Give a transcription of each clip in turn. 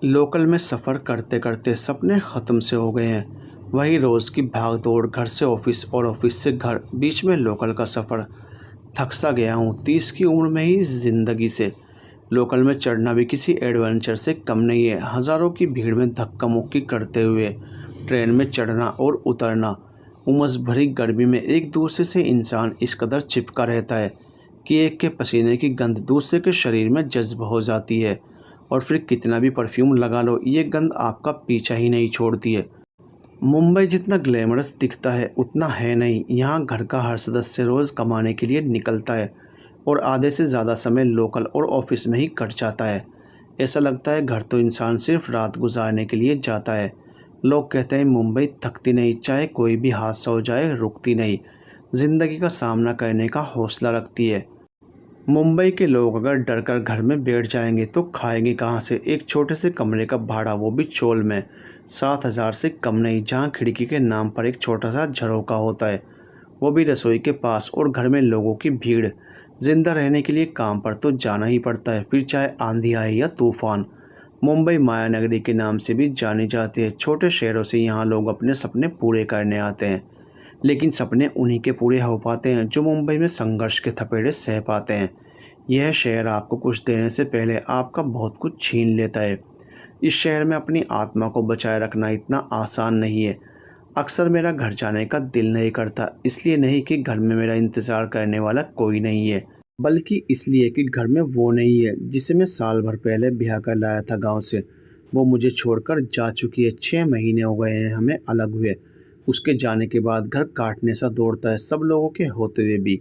Local में सफ़र करते करते सपने ख़त्म से हो गए हैं। वही रोज़ की भाग दौड़, घर से ऑफिस और ऑफिस से घर, बीच में लोकल का सफ़र। थक सा गया हूँ 30 की उम्र में ही ज़िंदगी से। लोकल में चढ़ना भी किसी एडवेंचर से कम नहीं है। हज़ारों की भीड़ में धक्का मुक्की करते हुए ट्रेन में चढ़ना और उतरना, उमस भरी गर्मी में एक दूसरे से इंसान इस कदर चिपका रहता है कि एक के पसीने की गंध दूसरे के शरीर में जज्ब हो जाती है। और फिर कितना भी परफ्यूम लगा लो, ये गंध आपका पीछा ही नहीं छोड़ती है। मुंबई जितना ग्लैमरस दिखता है उतना है नहीं। यहाँ घर का हर सदस्य रोज़ कमाने के लिए निकलता है और आधे से ज़्यादा समय लोकल और ऑफिस में ही कट जाता है। ऐसा लगता है घर तो इंसान सिर्फ रात गुजारने के लिए जाता है। लोग कहते हैं मुंबई थकती नहीं, चाहे कोई भी हादसा हो जाए रुकती नहीं, ज़िंदगी का सामना करने का हौसला रखती है। मुंबई के लोग अगर डर कर घर में बैठ जाएंगे तो खाएंगे कहाँ से। एक छोटे से कमरे का भाड़ा, वो भी चोल में, 7,000 से कम नहीं, जहाँ खिड़की के नाम पर एक छोटा सा झरोका होता है, वो भी रसोई के पास, और घर में लोगों की भीड़। जिंदा रहने के लिए काम पर तो जाना ही पड़ता है, फिर चाहे आंधी आए या तूफान। मुंबई माया नगरी के नाम से भी जानी जाती है। छोटे शहरों से यहाँ लोग अपने सपने पूरे करने आते हैं, लेकिन सपने उन्हीं के पूरे हो पाते हैं जो मुंबई में संघर्ष के थपेड़े सह पाते हैं। यह शहर आपको कुछ देने से पहले आपका बहुत कुछ छीन लेता है। इस शहर में अपनी आत्मा को बचाए रखना इतना आसान नहीं है। अक्सर मेरा घर जाने का दिल नहीं करता, इसलिए नहीं कि घर में मेरा इंतज़ार करने वाला कोई नहीं है, बल्कि इसलिए कि घर में वो नहीं है जिसे मैं साल भर पहले ब्याह कर लाया था गांव से। वो मुझे छोड़कर जा चुकी है। 6 महीने हो गए हैं हमें अलग हुए। उसके जाने के बाद घर काटने सा दौड़ता है, सब लोगों के होते हुए भी।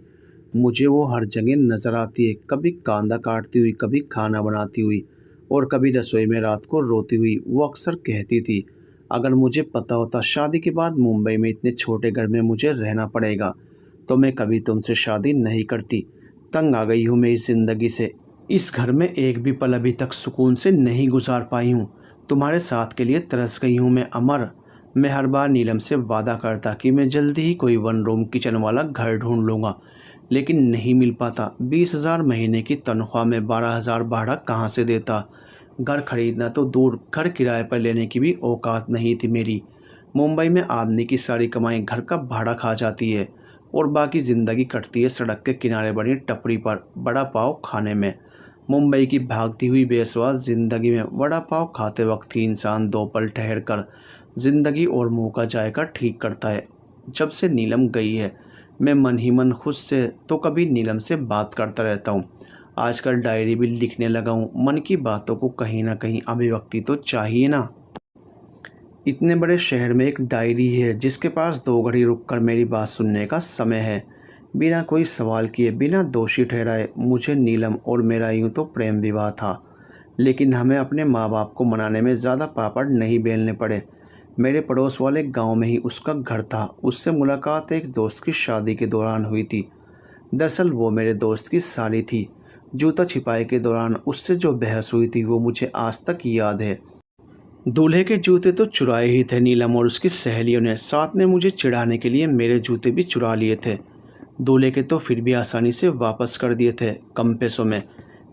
मुझे वो हर जगह नज़र आती है, कभी कांदा काटती हुई, कभी खाना बनाती हुई, और कभी रसोई में रात को रोती हुई। वो अक्सर कहती थी, अगर मुझे पता होता शादी के बाद मुंबई में इतने छोटे घर में मुझे रहना पड़ेगा तो मैं कभी तुमसे शादी नहीं करती। तंग आ गई हूँ मैं इस ज़िंदगी से। इस घर में एक भी पल अभी तक सुकून से नहीं गुजार पाई हूँ। तुम्हारे साथ के लिए तरस गई हूँ मैं अमर। मैं हर बार नीलम से वादा करता कि मैं जल्दी ही कोई 1 रूम किचन वाला घर ढूंढ लूँगा, लेकिन नहीं मिल पाता। 20,000 महीने की तनख्वाह में 12,000 भाड़ा कहाँ से देता। घर खरीदना तो दूर, घर किराए पर लेने की भी औकात नहीं थी मेरी। मुंबई में आदमी की सारी कमाई घर का भाड़ा खा जाती है और बाकी ज़िंदगी कटती है सड़क के किनारे बनी टपरी पर बड़ा पाव खाने में। मुंबई की भागती हुई बेस्वाद ज़िंदगी में वड़ा पाव खाते वक्त ही इंसान 2 पल ठहर कर ज़िंदगी और मुंह का जायका ठीक करता है। जब से नीलम गई है मैं मन ही मन खुद से तो कभी नीलम से बात करता रहता हूँ। आजकल डायरी भी लिखने लगा हूँ। मन की बातों को कहीं ना कहीं अभिव्यक्ति तो चाहिए ना। इतने बड़े शहर में एक डायरी है जिसके पास 2 घड़ी रुककर मेरी बात सुनने का समय है, बिना कोई सवाल किए, बिना दोषी ठहराए। मुझे नीलम और मेरा यूँ तो प्रेम विवाह था, लेकिन हमें अपने माँ बाप को मनाने में ज़्यादा पापड़ नहीं बेलने पड़े। मेरे पड़ोस वाले गांव में ही उसका घर था। उससे मुलाकात एक दोस्त की शादी के दौरान हुई थी। दरअसल वो मेरे दोस्त की साली थी। जूता छिपाए के दौरान उससे जो बहस हुई थी वो मुझे आज तक याद है। दूल्हे के जूते तो चुराए ही थे नीलम और उसकी सहेलियों ने, साथ में मुझे चिढ़ाने के लिए मेरे जूते भी चुरा लिए थे। दूल्हे के तो फिर भी आसानी से वापस कर दिए थे कम पैसों में,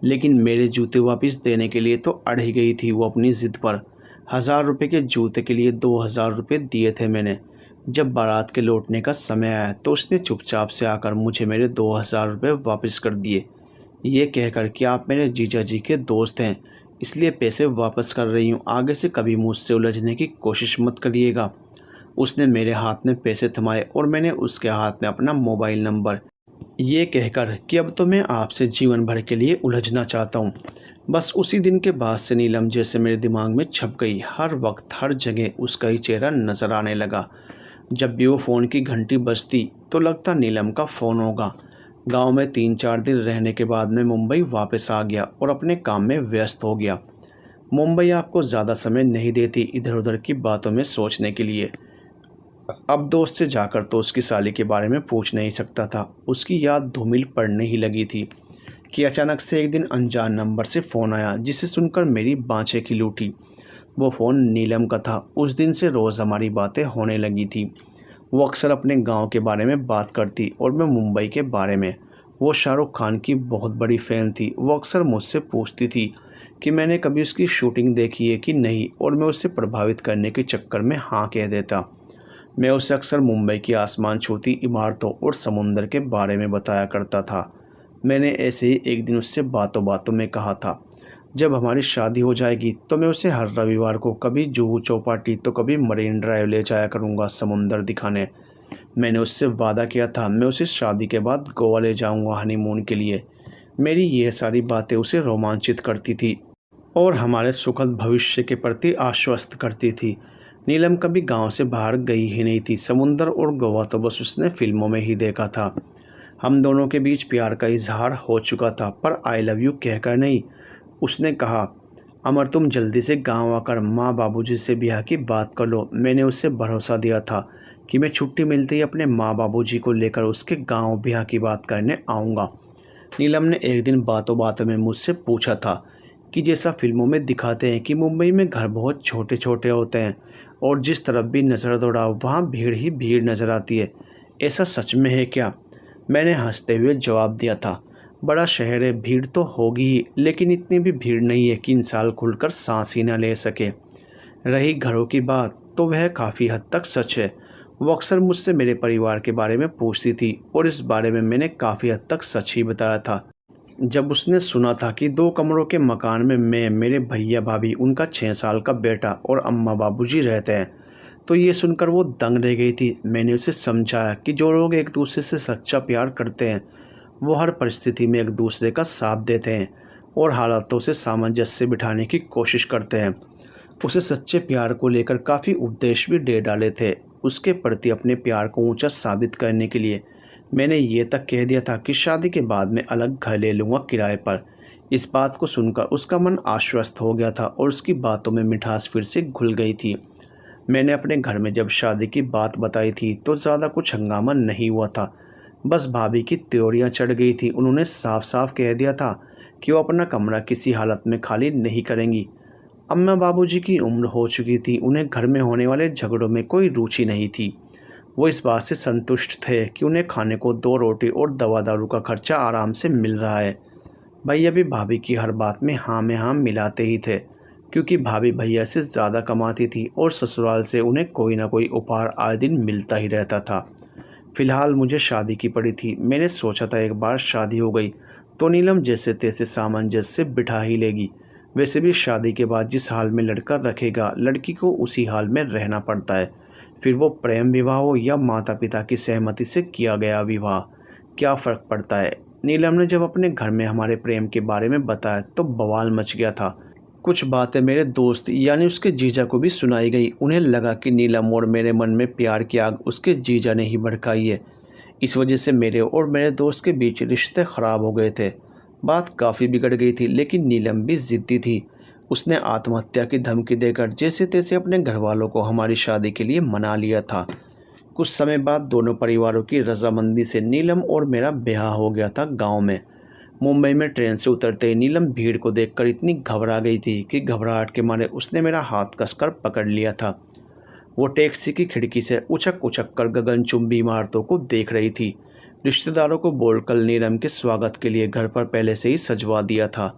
लेकिन मेरे जूते वापस देने के लिए तो अड़ ही गई थी वो अपनी ज़िद पर। 1,000 रुपये के जूते के लिए 2,000 रुपये दिए थे मैंने। जब बारात के लौटने का समय आया तो उसने चुपचाप से आकर मुझे मेरे 2,000 रुपये वापस कर दिए, ये कहकर कि आप मेरे जीजा जी के दोस्त हैं इसलिए पैसे वापस कर रही हूँ, आगे से कभी मुझसे उलझने की कोशिश मत करिएगा। उसने मेरे हाथ में पैसे थमाए और मैंने उसके हाथ में अपना मोबाइल नंबर, ये कहकर कि अब तो मैं आपसे जीवन भर के लिए उलझना चाहता हूँ। बस उसी दिन के बाद से नीलम जैसे मेरे दिमाग में छप गई। हर वक्त हर जगह उसका ही चेहरा नज़र आने लगा। जब भी वो फ़ोन की घंटी बजती तो लगता नीलम का फ़ोन होगा। गांव में 3-4 दिन रहने के बाद मैं मुंबई वापस आ गया और अपने काम में व्यस्त हो गया। मुंबई आपको ज़्यादा समय नहीं देती इधर उधर की बातों में सोचने के लिए। अब दोस्त से जाकर तो उसकी साली के बारे में पूछ नहीं सकता था। उसकी याद धूमिल पड़ने ही लगी थी कि अचानक से एक दिन अनजान नंबर से फ़ोन आया, जिसे सुनकर मेरी बाँछें खिल उठी। वो फ़ोन नीलम का था। उस दिन से रोज़ हमारी बातें होने लगी थी। वो अक्सर अपने गांव के बारे में बात करती और मैं मुंबई के बारे में। वो शाहरुख खान की बहुत बड़ी फ़ैन थी। वो अक्सर मुझसे पूछती थी कि मैंने कभी उसकी शूटिंग देखी है कि नहीं, और मैं उसे प्रभावित करने के चक्कर में हाँ कह देता। मैं उसे अक्सर मुंबई की आसमान छूती इमारतों और समुंदर के बारे में बताया करता था। मैंने ऐसे ही एक दिन उससे बातों बातों में कहा था, जब हमारी शादी हो जाएगी तो मैं उसे हर रविवार को कभी जुहू चौपाटी तो कभी मरीन ड्राइव ले जाया करूँगा समुंदर दिखाने। मैंने उससे वादा किया था मैं उसे शादी के बाद गोवा ले जाऊँगा हनीमून के लिए। मेरी ये सारी बातें उसे रोमांचित करती थी और हमारे सुखद भविष्य के प्रति आश्वस्त करती थी। नीलम कभी गांव से बाहर गई ही नहीं थी। समुंदर और गोवा तो बस उसने फिल्मों में ही देखा था। हम दोनों के बीच प्यार का इजहार हो चुका था, पर आई लव यू कहकर नहीं। उसने कहा, अमर तुम जल्दी से गांव आकर माँ बाबूजी से ब्याह की बात कर लो। मैंने उससे भरोसा दिया था कि मैं छुट्टी मिलते ही अपने माँ बाबूजी को लेकर उसके गांव ब्याह की बात करने आऊँगा। नीलम ने एक दिन बातों बातों में मुझसे पूछा था कि जैसा फिल्मों में दिखाते हैं कि मुंबई में घर बहुत छोटे छोटे होते हैं और जिस तरफ भी नज़र दौड़ाओ वहाँ भीड़ ही भीड़ नज़र आती है, ऐसा सच में है क्या? मैंने हंसते हुए जवाब दिया था, बड़ा शहर है, भीड़ तो होगी ही, लेकिन इतनी भी भीड़ नहीं है कि इंसान खुलकर सांस ही न ले सके। रही घरों की बात तो वह काफ़ी हद तक सच है। वो अक्सर मुझसे मेरे परिवार के बारे में पूछती थी और इस बारे में मैंने काफ़ी हद तक सच ही बताया था। जब उसने सुना था कि 2 कमरों के मकान में मैं, मेरे भैया भाभी, उनका 6 साल का बेटा और अम्मा बाबूजी रहते हैं, तो ये सुनकर वो दंग रह गई थी। मैंने उसे समझाया कि जो लोग एक दूसरे से सच्चा प्यार करते हैं वो हर परिस्थिति में एक दूसरे का साथ देते हैं और हालातों से सामंजस्य बिठाने की कोशिश करते हैं। उसे सच्चे प्यार को लेकर काफ़ी उपदेश भी दे डाले थे। उसके प्रति अपने प्यार को ऊंचा साबित करने के लिए मैंने ये तक कह दिया था कि शादी के बाद मैं अलग घर ले लूँगा किराए पर। इस बात को सुनकर उसका मन आश्वस्त हो गया था और उसकी बातों में मिठास फिर से घुल गई थी। मैंने अपने घर में जब शादी की बात बताई थी तो ज़्यादा कुछ हंगामा नहीं हुआ था, बस भाभी की त्योरियाँ चढ़ गई थी। उन्होंने साफ साफ कह दिया था कि वो अपना कमरा किसी हालत में खाली नहीं करेंगी। अम्मा बाबूजी की उम्र हो चुकी थी, उन्हें घर में होने वाले झगड़ों में कोई रुचि नहीं थी। वो इस बात से संतुष्ट थे कि उन्हें खाने को 2 रोटी और दवा दारू का खर्चा आराम से मिल रहा है। भैया भी भाभी की हर बात में हाँ में हाँ मिलाते ही थे, क्योंकि भाभी भैया से ज़्यादा कमाती थी और ससुराल से उन्हें कोई ना कोई उपहार आए दिन मिलता ही रहता था। फ़िलहाल मुझे शादी की पड़ी थी। मैंने सोचा था एक बार शादी हो गई तो नीलम जैसे तैसे सामंजस्य बिठा ही लेगी। वैसे भी शादी के बाद जिस हाल में लड़का रखेगा लड़की को उसी हाल में रहना पड़ता है, फिर वो प्रेम विवाह हो या माता पिता की सहमति से किया गया विवाह, क्या फ़र्क पड़ता है। नीलम ने जब अपने घर में हमारे प्रेम के बारे में बताया तो बवाल मच गया था। कुछ बातें मेरे दोस्त यानी उसके जीजा को भी सुनाई गई। उन्हें लगा कि नीलम और मेरे मन में प्यार की आग उसके जीजा ने ही भड़काई है। इस वजह से मेरे और मेरे दोस्त के बीच रिश्ते ख़राब हो गए थे। बात काफ़ी बिगड़ गई थी, लेकिन नीलम भी ज़िद्दी थी। उसने आत्महत्या की धमकी देकर जैसे तैसे अपने घर वालों को हमारी शादी के लिए मना लिया था। कुछ समय बाद दोनों परिवारों की रजामंदी से नीलम और मेरा ब्याह हो गया था गाँव में। मुंबई में ट्रेन से उतरते ही नीलम भीड़ को देखकर इतनी घबरा गई थी कि घबराहट के मारे उसने मेरा हाथ कसकर पकड़ लिया था। वो टैक्सी की खिड़की से उछक उछक कर गगनचुंबी इमारतों को देख रही थी। रिश्तेदारों को बोलकर नीलम के स्वागत के लिए घर पर पहले से ही सजवा दिया था।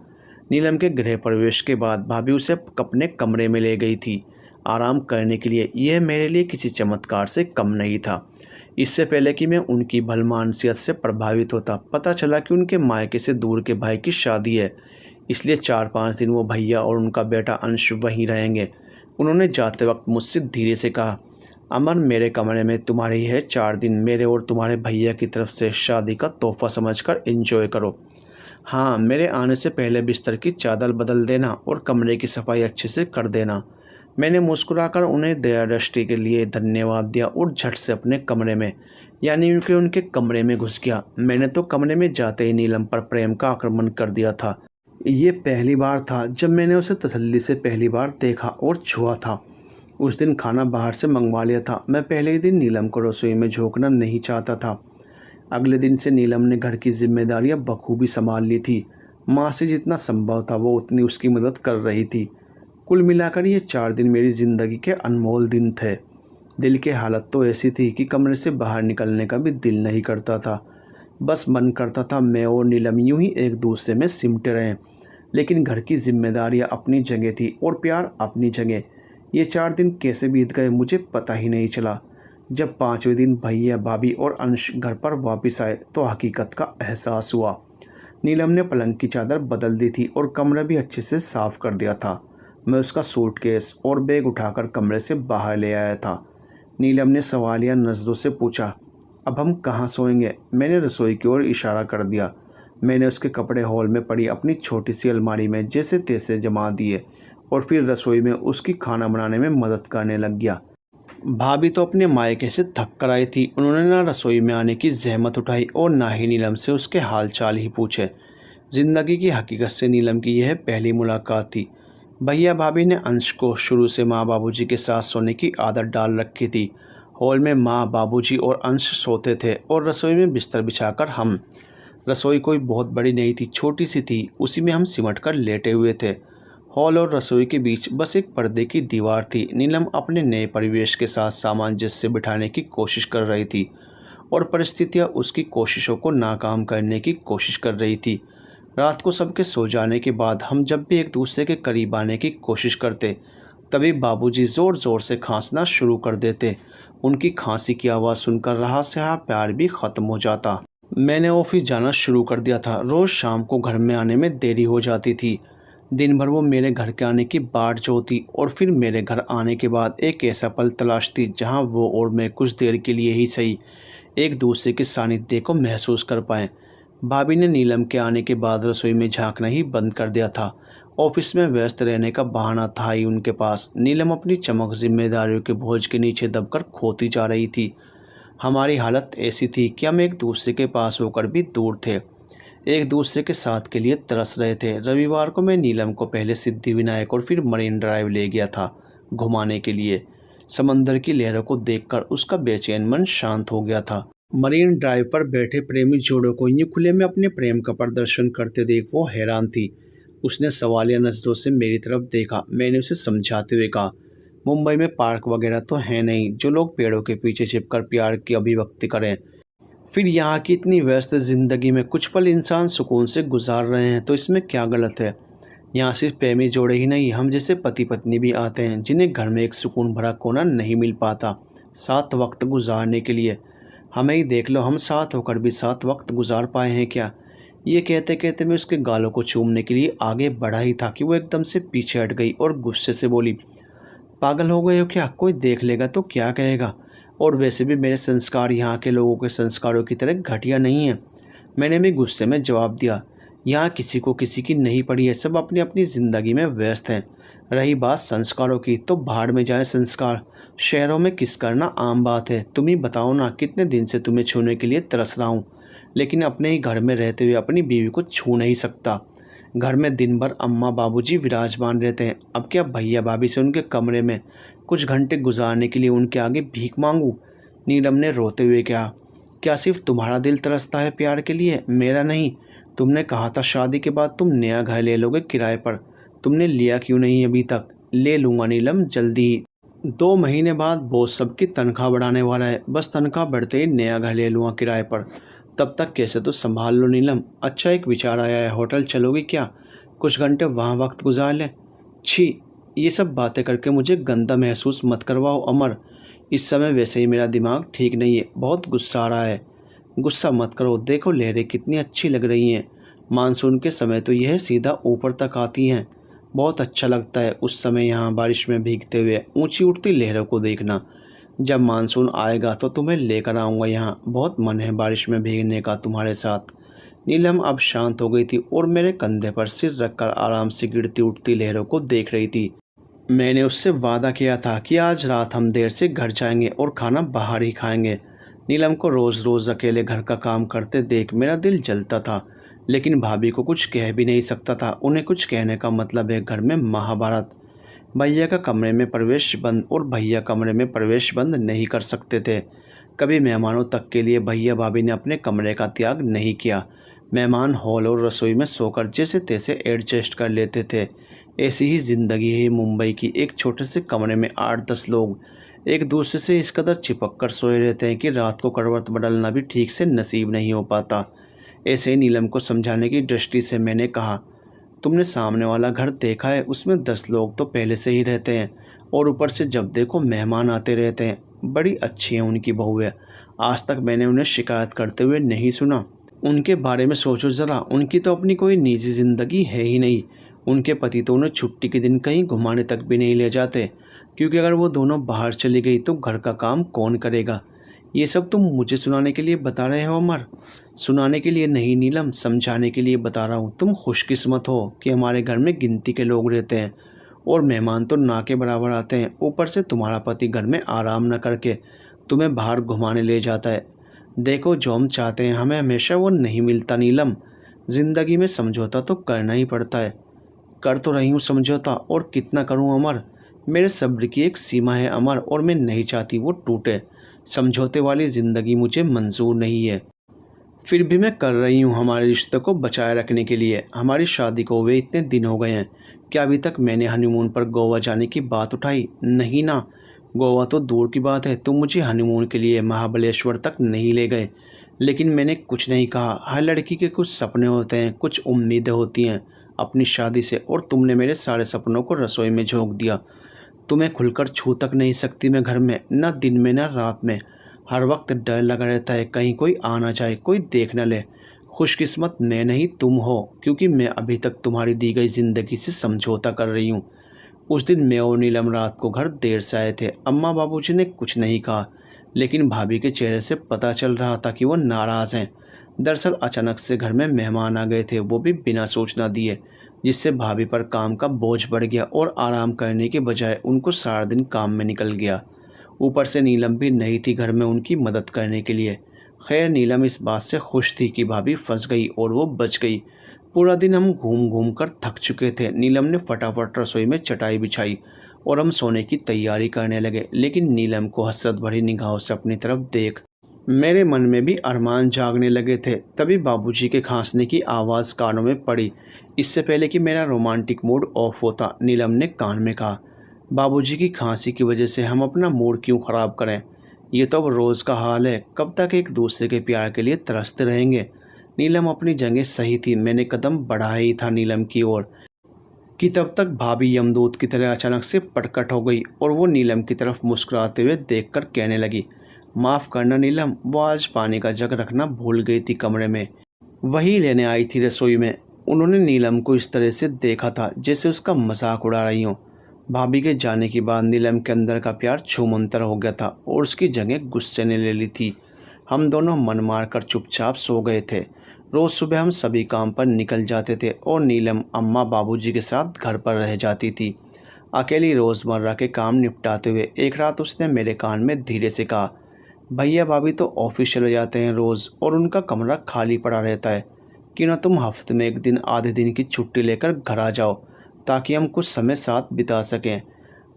नीलम के गृह प्रवेश के बाद भाभी उसे अपने कमरे में ले गई थी आराम करने के लिए। यह मेरे लिए किसी चमत्कार से कम नहीं था। इससे पहले कि मैं उनकी भलमानसियत से प्रभावित होता, पता चला कि उनके मायके से दूर के भाई की शादी है, इसलिए 4-5 दिन वो भैया और उनका बेटा अंश वहीं रहेंगे। उन्होंने जाते वक्त मुझसे धीरे से कहा, अमन मेरे कमरे में तुम्हारे ही है 4 दिन, मेरे और तुम्हारे भैया की तरफ से शादी का तोहफा समझकर एंजॉय करो। हाँ, मेरे आने से पहले बिस्तर की चादर बदल देना और कमरे की सफाई अच्छे से कर देना। मैंने मुस्कुराकर उन्हें दया दृष्टि के लिए धन्यवाद दिया और झट से अपने कमरे में यानी उनके कमरे में घुस गया। मैंने तो कमरे में जाते ही नीलम पर प्रेम का आक्रमण कर दिया था। ये पहली बार था जब मैंने उसे तसल्ली से पहली बार देखा और छुआ था। उस दिन खाना बाहर से मंगवा लिया था। मैं पहले ही दिन नीलम को रसोई में झोंकना नहीं चाहता था। अगले दिन से नीलम ने घर की जिम्मेदारियां बखूबी संभाल ली थी। माँ से जितना संभव था वो उतनी उसकी मदद कर रही थी। कुल मिलाकर ये 4 दिन मेरी ज़िंदगी के अनमोल दिन थे। दिल की हालत तो ऐसी थी कि कमरे से बाहर निकलने का भी दिल नहीं करता था। बस मन करता था मैं और नीलम यूं ही एक दूसरे में सिमटे रहें। लेकिन घर की जिम्मेदारियां अपनी जगह थी और प्यार अपनी जगह। ये 4 दिन कैसे बीत गए मुझे पता ही नहीं चला। जब 5वें दिन भैया भाभी और अंश घर पर वापस आए तो हकीकत का एहसास हुआ। नीलम ने पलंग की चादर बदल दी थी और कमरा भी अच्छे से साफ कर दिया था। मैं उसका सूटकेस और बैग उठाकर कमरे से बाहर ले आया था। नीलम ने सवालिया नज़रों से पूछा, अब हम कहाँ सोएंगे? मैंने रसोई की ओर इशारा कर दिया। मैंने उसके कपड़े हॉल में पड़ी अपनी छोटी सी अलमारी में जैसे तैसे जमा दिए और फिर रसोई में उसकी खाना बनाने में मदद करने लग गया। भाभी तो अपने मायके से थक कर आई थी। उन्होंने ना रसोई में आने की जहमत उठाई और ना ही नीलम से उसके हाल चाल ही पूछे। ज़िंदगी की हकीकत से नीलम की यह पहली मुलाकात थी। भैया भाभी ने अंश को शुरू से माँ बाबूजी के साथ सोने की आदत डाल रखी थी। हॉल में माँ बाबूजी और अंश सोते थे और रसोई में बिस्तर बिछाकर हम। रसोई कोई बहुत बड़ी नहीं थी, छोटी सी थी, उसी में हम सिमट कर लेटे हुए थे। हॉल और रसोई के बीच बस एक पर्दे की दीवार थी। नीलम अपने नए परिवेश के साथ सामंजस्य बिठाने की कोशिश कर रही थी और परिस्थितियाँ उसकी कोशिशों को नाकाम करने की कोशिश कर रही थी। रात को सबके सो जाने के बाद हम जब भी एक दूसरे के करीब आने की कोशिश करते, तभी बाबूजी ज़ोर ज़ोर से खांसना शुरू कर देते। उनकी खांसी की आवाज़ सुनकर रहा सहा प्यार भी ख़त्म हो जाता। मैंने ऑफिस जाना शुरू कर दिया था। रोज़ शाम को घर में आने में देरी हो जाती थी। दिन भर वो मेरे घर के आने की बाट जोती और फिर मेरे घर आने के बाद एक ऐसा पल तलाशती जहाँ वो और मैं कुछ देर के लिए ही सही एक दूसरे के सानिध्य को महसूस कर पाएँ। भाभी ने नीलम के आने के बाद रसोई में झांकना ही बंद कर दिया था। ऑफिस में व्यस्त रहने का बहाना था ही उनके पास। नीलम अपनी चमक जिम्मेदारियों के बोझ के नीचे दबकर खोती जा रही थी। हमारी हालत ऐसी थी कि हम एक दूसरे के पास होकर भी दूर थे, एक दूसरे के साथ के लिए तरस रहे थे। रविवार को मैं नीलम को पहले सिद्धिविनायक और फिर मरीन ड्राइव ले गया था घुमाने के लिए। समंदर की लहरों को देखकर उसका बेचैन मन शांत हो गया था। मरीन ड्राइव पर बैठे प्रेमी जोड़ों को यूं खुले में अपने प्रेम का प्रदर्शन करते देख वो हैरान थी। उसने सवालिया नज़रों से मेरी तरफ देखा। मैंने उसे समझाते हुए कहा, मुंबई में पार्क वगैरह तो है नहीं जो लोग पेड़ों के पीछे छिपकर प्यार की अभिव्यक्ति करें। फिर यहाँ की इतनी व्यस्त ज़िंदगी में कुछ पल इंसान सुकून से गुजार रहे हैं तो इसमें क्या गलत है? यहाँ सिर्फ प्रेमी जोड़े ही नहीं, हम जैसे पति पत्नी भी आते हैं जिन्हें घर में एक सुकून भरा कोना नहीं मिल पाता साथ वक्त गुजारने के लिए। हमें ही देख लो, हम साथ होकर भी साथ वक्त गुजार पाए हैं क्या? ये कहते कहते मैं उसके गालों को चूमने के लिए आगे बढ़ा ही था कि वो एकदम से पीछे हट गई और गुस्से से बोली, पागल हो गए हो क्या? कोई देख लेगा तो क्या कहेगा? और वैसे भी मेरे संस्कार यहाँ के लोगों के संस्कारों की तरह घटिया नहीं है। मैंने भी गुस्से में जवाब दिया, यहाँ किसी को किसी की नहीं पड़ी है, सब अपनी अपनी ज़िंदगी में व्यस्त हैं। रही बात संस्कारों की तो भाड़ में जाए संस्कार, शहरों में किस करना आम बात है। तुम ही बताओ ना, कितने दिन से तुम्हें छूने के लिए तरस रहा हूँ, लेकिन अपने ही घर में रहते हुए अपनी बीवी को छू नहीं सकता। घर में दिन भर अम्मा बाबूजी विराजमान रहते हैं, अब क्या भैया भाभी से उनके कमरे में कुछ घंटे गुजारने के लिए उनके आगे भीख मांगूं? नीलम ने रोते हुए कहा, क्या सिर्फ तुम्हारा दिल तरसता है प्यार के लिए, मेरा नहीं? तुमने कहा था शादी के बाद तुम नया घर ले लोगे किराए पर, तुमने लिया क्यों नहीं अभी तक? ले लूँगा नीलम, जल्दी ही। 2 महीने बाद बॉस सबकी तनख्वाह बढ़ाने वाला है, बस तनख्वाह बढ़ते ही नया घर ले लूँगा किराए पर। तब तक कैसे तो संभाल लो नीलम। अच्छा एक विचार आया है, होटल चलोगी क्या? कुछ घंटे वहाँ वक्त गुजार लें। छी, ये सब बातें करके मुझे गंदा महसूस मत करवाओ अमर। इस समय वैसे ही मेरा दिमाग ठीक नहीं है, बहुत गुस्सा आ रहा है। गुस्सा मत करो, देखो लहरें कितनी अच्छी लग रही हैं। मानसून के समय तो यह सीधा ऊपर तक आती हैं। बहुत अच्छा लगता है उस समय यहाँ बारिश में भीगते हुए ऊंची उठती लहरों को देखना। जब मानसून आएगा तो तुम्हें लेकर आऊँगा यहाँ, बहुत मन है बारिश में भीगने का तुम्हारे साथ। नीलम अब शांत हो गई थी और मेरे कंधे पर सिर रखकर आराम से गिरती उठती लहरों को देख रही थी। मैंने उससे वादा किया था कि आज रात हम देर से घर जाएंगे और खाना बाहर ही खाएंगे। नीलम को रोज़ रोज़ अकेले घर का काम करते देख मेरा दिल जलता था, लेकिन भाभी को कुछ कह भी नहीं सकता था। उन्हें कुछ कहने का मतलब है घर में महाभारत। भैया का कमरे में प्रवेश बंद और भैया कमरे में प्रवेश बंद नहीं कर सकते थे। कभी मेहमानों तक के लिए भैया भाभी ने अपने कमरे का त्याग नहीं किया। मेहमान हॉल और रसोई में सोकर जैसे तैसे एडजस्ट कर लेते थे। ऐसी ही ज़िंदगी है मुंबई की। एक छोटे से कमरे में 8-10 लोग एक दूसरे से इस कदर चिपक कर सोए रहते हैं कि रात को करवट बदलना भी ठीक से नसीब नहीं हो पाता। ऐसे ही नीलम को समझाने की दृष्टि से मैंने कहा, तुमने सामने वाला घर देखा है? उसमें 10 लोग तो पहले से ही रहते हैं और ऊपर से जब देखो मेहमान आते रहते हैं। बड़ी अच्छी है उनकी बहू है। आज तक मैंने उन्हें शिकायत करते हुए नहीं सुना। उनके बारे में सोचो ज़रा, उनकी तो अपनी कोई निजी ज़िंदगी है ही नहीं। उनके पति तो उन्हें छुट्टी के दिन कहीं घुमाने तक भी नहीं ले जाते, क्योंकि अगर वो दोनों बाहर चली गई तो घर का काम कौन करेगा। ये सब तुम मुझे सुनाने के लिए बता रहे हो अमर? सुनाने के लिए नहीं नीलम, समझाने के लिए बता रहा हूँ। तुम खुशकिस्मत हो कि हमारे घर में गिनती के लोग रहते हैं और मेहमान तो ना के बराबर आते हैं। ऊपर से तुम्हारा पति घर में आराम न करके तुम्हें बाहर घुमाने ले जाता है। देखो, जो हम चाहते हैं हमें हमेशा वो नहीं मिलता नीलम। ज़िंदगी में समझौता तो करना ही पड़ता है। कर तो रही हूँ समझौता, और कितना करूँ अमर? मेरे सब्र की एक सीमा है अमर, और मैं नहीं चाहती वो टूटे। समझौते वाली ज़िंदगी मुझे मंजूर नहीं है। फिर भी मैं कर रही हूँ हमारे रिश्ते को बचाए रखने के लिए। हमारी शादी को हुए इतने दिन हो गए हैं, क्या अभी तक मैंने हनीमून पर गोवा जाने की बात उठाई? नहीं ना। गोवा तो दूर की बात है, तुम मुझे हनीमून के लिए महाबलेश्वर तक नहीं ले गए। लेकिन मैंने कुछ नहीं कहा। हर लड़की के कुछ सपने होते हैं, कुछ उम्मीदें होती हैं अपनी शादी से, और तुमने मेरे सारे सपनों को रसोई में झोंक दिया। तुम्हें खुलकर छू तक नहीं सकती मैं घर में, ना दिन में ना रात में। हर वक्त डर लगा रहता है कहीं कोई आ ना जाए, कोई देख न ले। खुशकिस्मत मैं नहीं तुम हो, क्योंकि मैं अभी तक तुम्हारी दी गई ज़िंदगी से समझौता कर रही हूँ। उस दिन मैं और नीलम रात को घर देर से आए थे। अम्मा बाबूजी ने कुछ नहीं कहा, लेकिन भाभी के चेहरे से पता चल रहा था कि वो नाराज़ हैं। दरअसल अचानक से घर में मेहमान आ गए थे, वो भी बिना सूचना दिए, जिससे भाभी पर काम का बोझ बढ़ गया और आराम करने के बजाय उनको सारा दिन काम में निकल गया। ऊपर से नीलम भी नहीं थी घर में उनकी मदद करने के लिए। खैर, नीलम इस बात से खुश थी कि भाभी फंस गई और वो बच गई। पूरा दिन हम घूम घूम कर थक चुके थे। नीलम ने फटाफट रसोई में चटाई बिछाई और हम सोने की तैयारी करने लगे, लेकिन नीलम को हसरत भरी निगाहों से अपनी तरफ देख मेरे मन में भी अरमान जागने लगे थे। तभी बाबूजी के खांसने की आवाज़ कानों में पड़ी। इससे पहले कि मेरा रोमांटिक मूड ऑफ होता, नीलम ने कान में कहा, बाबूजी की खांसी की वजह से हम अपना मूड क्यों ख़राब करें? ये तो अब रोज़ का हाल है। कब तक एक दूसरे के प्यार के लिए तरसते रहेंगे? नीलम अपनी जगह सही थी। मैंने कदम बढ़ाया ही था नीलम की ओर कि तब तक भाभी यमदूत की तरह अचानक से प्रकट हो गई और वो नीलम की तरफ मुस्कुराते हुए देखकर कहने लगी, माफ़ करना नीलम, वो आज पानी का जग रखना भूल गई थी कमरे में, वही लेने आई थी रसोई में। उन्होंने नीलम को इस तरह से देखा था जैसे उसका मजाक उड़ा रही हो। भाभी के जाने के बाद नीलम के अंदर का प्यार छूमंतर हो गया था और उसकी जगह गुस्से ने ले ली थी। हम दोनों मन मार कर चुपचाप सो गए थे। रोज़ सुबह हम सभी काम पर निकल जाते थे और नीलम अम्मा बाबूजी के साथ घर पर रह जाती थी। अकेली रोज़मर्रा के काम निपटाते हुए एक रात उसने मेरे कान में धीरे से कहा, भैया भाभी तो ऑफिस चले जाते हैं रोज़ और उनका कमरा खाली पड़ा रहता है। कि ना तुम हफ्ते में एक दिन आधे दिन की छुट्टी लेकर घर आ जाओ, ताकि हम कुछ समय साथ बिता सकें।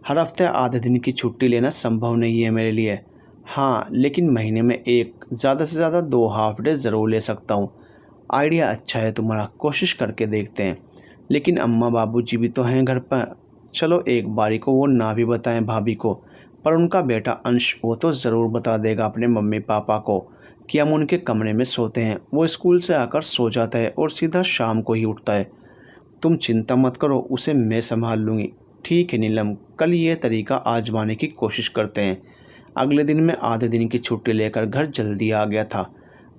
हर हफ्ते आधे दिन की छुट्टी लेना संभव नहीं है मेरे लिए। हाँ, लेकिन महीने में एक, ज़्यादा से ज़्यादा 2 हाफ डे ज़रूर ले सकता हूँ। आइडिया अच्छा है तुम्हारा, कोशिश करके देखते हैं। लेकिन अम्मा बाबूजी भी तो हैं घर पर। चलो एक बारी को वो ना भी बताएं भाभी को, पर उनका बेटा अंश वो तो ज़रूर बता देगा अपने मम्मी पापा को कि हम उनके कमरे में सोते हैं। वो स्कूल से आकर सो जाता है और सीधा शाम को ही उठता है। तुम चिंता मत करो, उसे मैं संभाल लूँगी। ठीक है नीलम, कल ये तरीका आजमाने की कोशिश करते हैं। अगले दिन मैं आधे दिन की छुट्टी लेकर घर जल्दी आ गया था।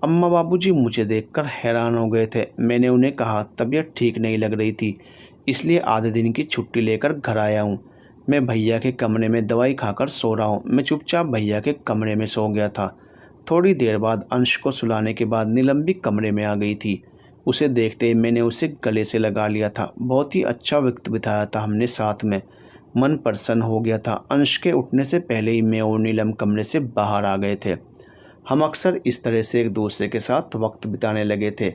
अम्मा बाबूजी मुझे देखकर हैरान हो गए थे। मैंने उन्हें कहा तबीयत ठीक नहीं लग रही थी, इसलिए आधे दिन की छुट्टी लेकर घर आया हूँ। मैं भैया के कमरे में दवाई खाकर सो रहा हूँ। मैं चुपचाप भैया के कमरे में सो गया था। थोड़ी देर बाद अंश को सुलाने के बाद नीलम भी कमरे में आ गई थी। उसे देखते ही मैंने उसे गले से लगा लिया था। बहुत ही अच्छा वक्त बिताया था हमने साथ में। मन प्रसन्न हो गया था। अंश के उठने से पहले ही मैं और नीलम कमरे से बाहर आ गए थे। हम अक्सर इस तरह से एक दूसरे के साथ वक्त बिताने लगे थे,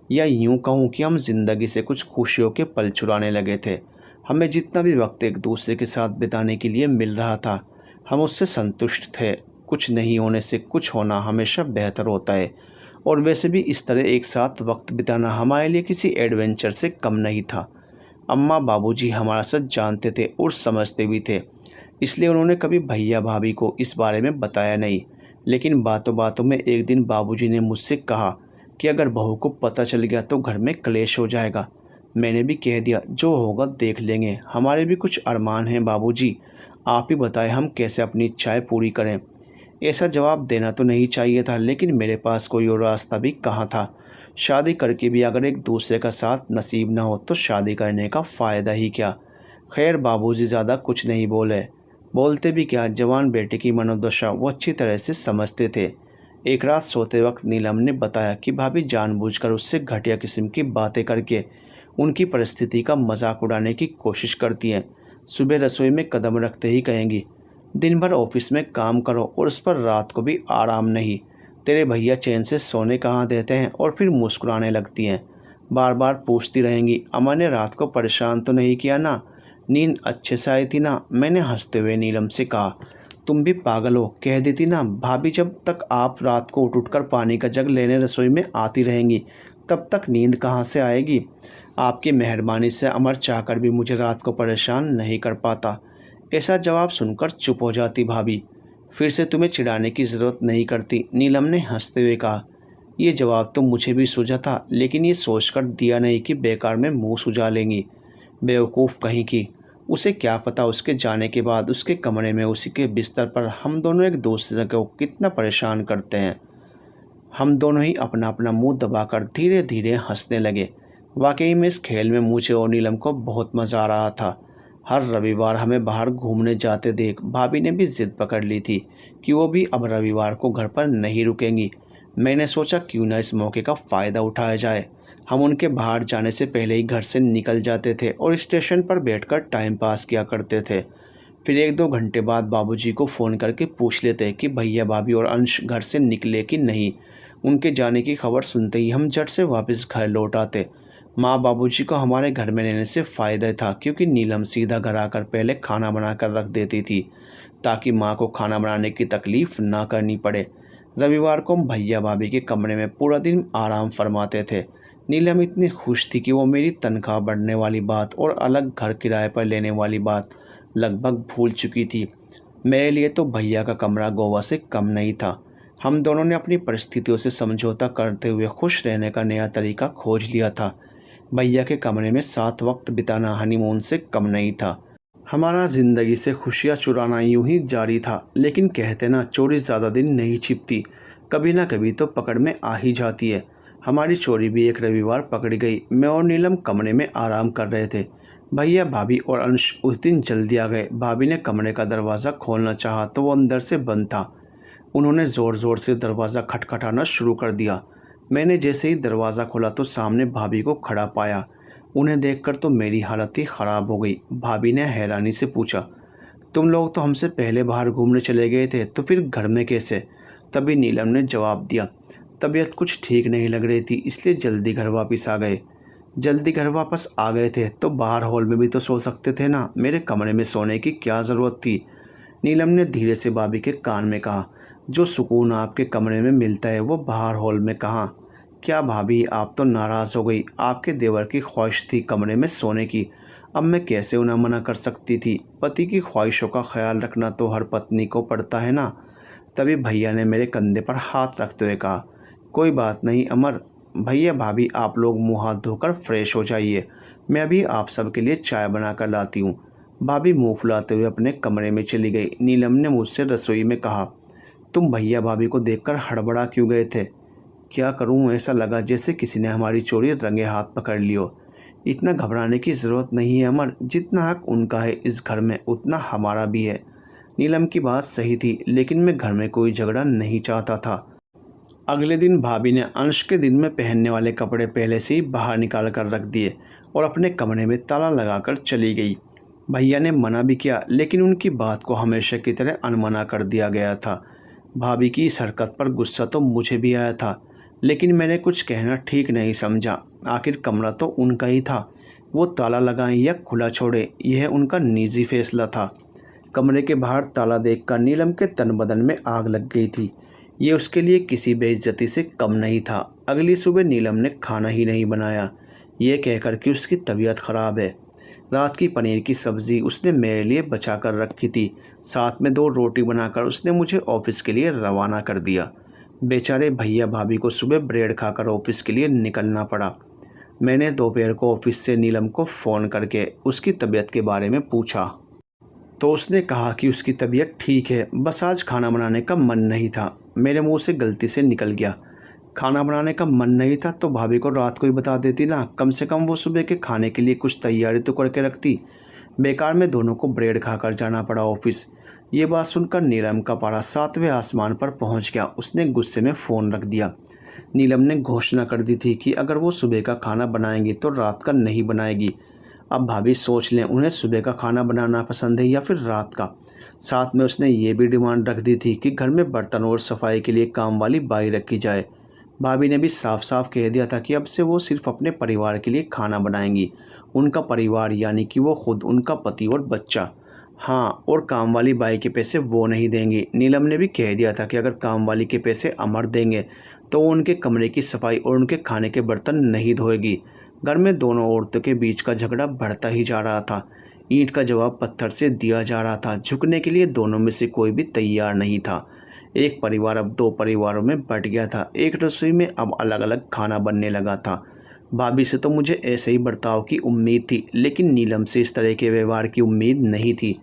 या यूँ कहूँ कि हम ज़िंदगी से कुछ खुशियों के पल चुराने लगे थे। हमें जितना भी वक्त एक दूसरे के साथ बिताने के लिए मिल रहा था, हम उससे संतुष्ट थे। कुछ नहीं होने से कुछ होना हमेशा बेहतर होता है, और वैसे भी इस तरह एक साथ वक्त बिताना हमारे लिए किसी एडवेंचर से कम नहीं था। अम्मा बाबूजी हमारा सच जानते थे और समझते भी थे, इसलिए उन्होंने कभी भैया भाभी को इस बारे में बताया नहीं। लेकिन बातों बातों में एक दिन बाबूजी ने मुझसे कहा कि अगर बहू को पता चल गया तो घर में क्लेश हो जाएगा। मैंने भी कह दिया, जो होगा देख लेंगे, हमारे भी कुछ अरमान हैं बाबूजी, आप ही बताएं हम कैसे अपनी इच्छाएं पूरी करें। ऐसा जवाब देना तो नहीं चाहिए था, लेकिन मेरे पास कोई और रास्ता भी कहाँ था। शादी करके भी अगर एक दूसरे का साथ नसीब ना हो तो शादी करने का फ़ायदा ही क्या। खैर बाबूजी ज़्यादा कुछ नहीं बोले, बोलते भी क्या, जवान बेटे की मनोदशा वो अच्छी तरह से समझते थे। एक रात सोते वक्त नीलम ने बताया कि भाभी जानबूझकर उससे घटिया किस्म की बातें करके उनकी परिस्थिति का मजाक उड़ाने की कोशिश करती हैं। सुबह रसोई में कदम रखते ही कहेंगी, दिन भर ऑफिस में काम करो और उस पर रात को भी आराम नहीं, तेरे भैया चैन से सोने कहाँ देते हैं। और फिर मुस्कुराने लगती हैं। बार बार पूछती रहेंगी, अमन ने रात को परेशान तो नहीं किया ना, नींद अच्छे से आई थी ना। मैंने हंसते हुए नीलम से कहा, तुम भी पागल हो, कह देती ना भाभी, जब तक आप रात को उठ कर पानी का जग लेने रसोई में आती रहेंगी तब तक नींद कहाँ से आएगी। आपकी मेहरबानी से अमर चाहकर भी मुझे रात को परेशान नहीं कर पाता। ऐसा जवाब सुनकर चुप हो जाती भाभी। फिर से तुम्हें चिढ़ाने की ज़रूरत नहीं करती, नीलम ने हंसते हुए कहा। ये जवाब तो मुझे भी सूझा था, लेकिन ये सोचकर दिया नहीं कि बेकार में मुंह सुझा लेंगी। बेवकूफ़ कहीं की। उसे क्या पता उसके जाने के बाद उसके कमरे में उसी के बिस्तर पर हम दोनों एक दूसरे को कितना परेशान करते हैं। हम दोनों ही अपना अपना मुंह दबाकर धीरे धीरे हंसने लगे। वाकई में इस खेल में मुझे और नीलम को बहुत मज़ा आ रहा था। हर रविवार हमें बाहर घूमने जाते देख भाभी ने भी ज़िद पकड़ ली थी कि वो भी अब रविवार को घर पर नहीं रुकेंगी। मैंने सोचा क्यों ना इस मौके का फ़ायदा उठाया जाए। हम उनके बाहर जाने से पहले ही घर से निकल जाते थे और स्टेशन पर बैठकर टाइम पास किया करते थे। फिर एक दो घंटे बाद बाबूजी को फ़ोन करके पूछ लेते कि भैया भाभी और अंश घर से निकले कि नहीं। उनके जाने की खबर सुनते ही हम झट से वापस घर लौट आते। माँ बाबूजी को हमारे घर में रहने से फ़ायदा था, क्योंकि नीलम सीधा घर आकर पहले खाना बनाकर रख देती थी ताकि माँ को खाना बनाने की तकलीफ़ ना करनी पड़े। रविवार को हम भैया भाभी के कमरे में पूरा दिन आराम फरमाते थे। नीलम इतनी खुश थी कि वो मेरी तनख्वाह बढ़ने वाली बात और अलग घर किराए पर लेने वाली बात लगभग भूल चुकी थी। मेरे लिए तो भैया का कमरा गोवा से कम नहीं था। हम दोनों ने अपनी परिस्थितियों से समझौता करते हुए खुश रहने का नया तरीका खोज लिया था। भैया के कमरे में साथ वक्त बिताना हनीमून से कम नहीं था। हमारा ज़िंदगी से खुशियाँ चुराना यूं ही जारी था। लेकिन कहते ना, चोरी ज़्यादा दिन नहीं छिपती, कभी ना कभी तो पकड़ में आ ही जाती है। हमारी चोरी भी एक रविवार पकड़ी गई। मैं और नीलम कमरे में आराम कर रहे थे। भैया भाभी और अंश उस दिन जल्दी आ गए। भाभी ने कमरे का दरवाज़ा खोलना चाहा तो वो अंदर से बंद था। उन्होंने ज़ोर ज़ोर से दरवाज़ा खटखटाना शुरू कर दिया। मैंने जैसे ही दरवाज़ा खोला तो सामने भाभी को खड़ा पाया। उन्हें देखकर तो मेरी हालत ही ख़राब हो गई। भाभी ने हैरानी से पूछा, तुम लोग तो हमसे पहले बाहर घूमने चले गए थे, तो फिर घर में कैसे? तभी नीलम ने जवाब दिया, तबीयत कुछ ठीक नहीं लग रही थी, इसलिए जल्दी घर वापस आ गए। जल्दी घर वापस आ गए थे तो बाहर हॉल में भी तो सो सकते थे ना, मेरे कमरे में सोने की क्या ज़रूरत थी? नीलम ने धीरे से भाभी के कान में कहा, जो सुकून आपके कमरे में मिलता है वो बाहर हॉल में कहाँ? क्या भाभी, आप तो नाराज़ हो गई? आपके देवर की ख्वाहिश थी कमरे में सोने की, अब मैं कैसे उन्हें मना कर सकती थी? पति की ख्वाहिशों का ख्याल रखना तो हर पत्नी को पड़ता है ना। तभी भैया ने मेरे कंधे पर हाथ रखते हुए कहा, कोई बात नहीं अमर, भैया भाभी आप लोग मुँह हाथ धोकर फ्रेश हो जाइए, मैं अभी आप सब के लिए चाय बना कर लाती हूँ। भाभी मुँह फुलाते हुए अपने कमरे में चली गई। नीलम ने मुझसे रसोई में कहा, तुम भैया भाभी को देखकर हड़बड़ा क्यों गए थे? क्या करूं, ऐसा लगा जैसे किसी ने हमारी चोरी रंगे हाथ पकड़ ली हो। इतना घबराने की ज़रूरत नहीं है अमर, जितना हक उनका है इस घर में उतना हमारा भी है। नीलम की बात सही थी, लेकिन मैं घर में कोई झगड़ा नहीं चाहता था। अगले दिन भाभी ने अंश के दिन में पहनने वाले कपड़े पहले से ही बाहर निकाल कर रख दिए और अपने कमरे में ताला लगाकर चली गई। भैया ने मना भी किया, लेकिन उनकी बात को हमेशा की तरह अनमना कर दिया गया था। भाभी की इस हरकत पर गुस्सा तो मुझे भी आया था, लेकिन मैंने कुछ कहना ठीक नहीं समझा। आखिर कमरा तो उनका ही था, वो ताला लगाएं या खुला छोड़े यह उनका निजी फैसला था। कमरे के बाहर ताला देखकर नीलम के तन बदन में आग लग गई थी। ये उसके लिए किसी बेइज्जती से कम नहीं था। अगली सुबह नीलम ने खाना ही नहीं बनाया, ये कहकर कि उसकी तबीयत ख़राब है। रात की पनीर की सब्ज़ी उसने मेरे लिए बचा कर रखी थी। साथ में 2 रोटी बनाकर उसने मुझे ऑफिस के लिए रवाना कर दिया। बेचारे भैया भाभी को सुबह ब्रेड खाकर ऑफिस के लिए निकलना पड़ा। मैंने दोपहर को ऑफिस से नीलम को फ़ोन करके उसकी तबीयत के बारे में पूछा तो उसने कहा कि उसकी तबीयत ठीक है, बस आज खाना बनाने का मन नहीं था। मेरे मुंह से गलती से निकल गया। खाना बनाने का मन नहीं था तो भाभी को रात को ही बता देती ना, कम से कम वो सुबह के खाने के लिए कुछ तैयारी तो करके रखती। बेकार में दोनों को ब्रेड खाकर जाना पड़ा ऑफिस। ये बात सुनकर नीलम का पारा 7वें आसमान पर पहुंच गया। उसने गुस्से में फ़ोन रख दिया। नीलम ने घोषणा कर दी थी कि अगर वो सुबह का खाना बनाएंगी तो रात का नहीं बनाएगी। अब भाभी सोच लें, उन्हें सुबह का खाना बनाना पसंद है या फिर रात का। साथ में उसने ये भी डिमांड रख दी थी कि घर में बर्तन और सफाई के लिए काम वाली बाई रखी जाए। भाभी ने भी साफ साफ कह दिया था कि अब से वो सिर्फ अपने परिवार के लिए खाना बनाएंगी। उनका परिवार यानी कि वो खुद, उनका पति और बच्चा। हाँ, और काम वाली बाई के पैसे वो नहीं देंगी। नीलम ने भी कह दिया था कि अगर काम वाली के पैसे अमर देंगे तो वो उनके कमरे की सफाई और उनके खाने के बर्तन नहीं धोएगी। घर में दोनों औरतों के बीच का झगड़ा बढ़ता ही जा रहा था। ईंट का जवाब पत्थर से दिया जा रहा था। झुकने के लिए दोनों में से कोई भी तैयार नहीं था। एक परिवार अब 2 परिवारों में बंट गया था। एक रसोई में अब अलग अलग खाना बनने लगा था। भाभी से तो मुझे ऐसे ही बर्ताव की उम्मीद थी, लेकिन नीलम से इस तरह के व्यवहार की उम्मीद नहीं थी।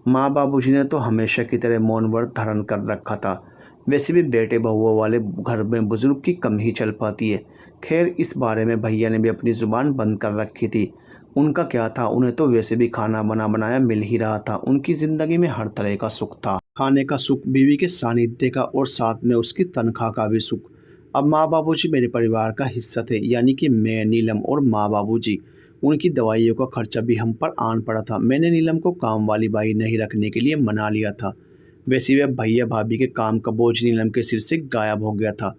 माँ बाबूजी ने तो हमेशा की तरह मौन व्रत धारण कर रखा था। वैसे भी बेटे बहुओं वाले घर में बुजुर्ग की कम ही चल पाती है। खैर, इस बारे में भैया ने भी अपनी ज़ुबान बंद कर रखी थी। उनका क्या था, उन्हें तो वैसे भी खाना बना बनाया मिल ही रहा था। उनकी ज़िंदगी में हर तरह का सुख था। खाने का सुख, बीवी के सानिध्य का और साथ में उसकी तनख्वाह का भी सुख। अब माँ बाबूजी मेरे परिवार का हिस्सा थे, यानी कि मैं, नीलम और माँ बाबूजी। उनकी दवाइयों का खर्चा भी हम पर आन पड़ा था। मैंने नीलम को काम वाली बाई नहीं रखने के लिए मना लिया था। वैसे वह भैया भाभी के काम का बोझ नीलम के सिर से गायब हो गया था।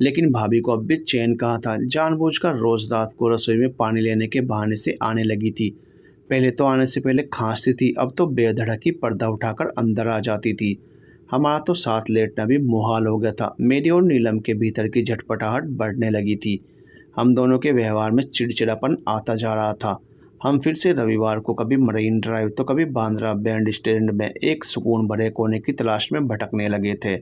लेकिन भाभी को अब भी चैन कहाँ था। जानबूझकर रोज़ रात को रसोई में पानी लेने के बहाने से आने लगी थी। पहले तो आने से पहले खांसती थी, अब तो बेधड़क ही पर्दा उठाकर अंदर आ जाती थी। हमारा तो साथ लेटना भी मुहाल हो गया था। मेरी और नीलम के भीतर की झटपटाहट बढ़ने लगी थी। हम दोनों के व्यवहार में चिड़चिड़ापन आता जा रहा था। हम फिर से रविवार को कभी मरीन ड्राइव तो कभी बांद्रा बैंड स्टैंड में एक सुकून भरे कोने की तलाश में भटकने लगे थे।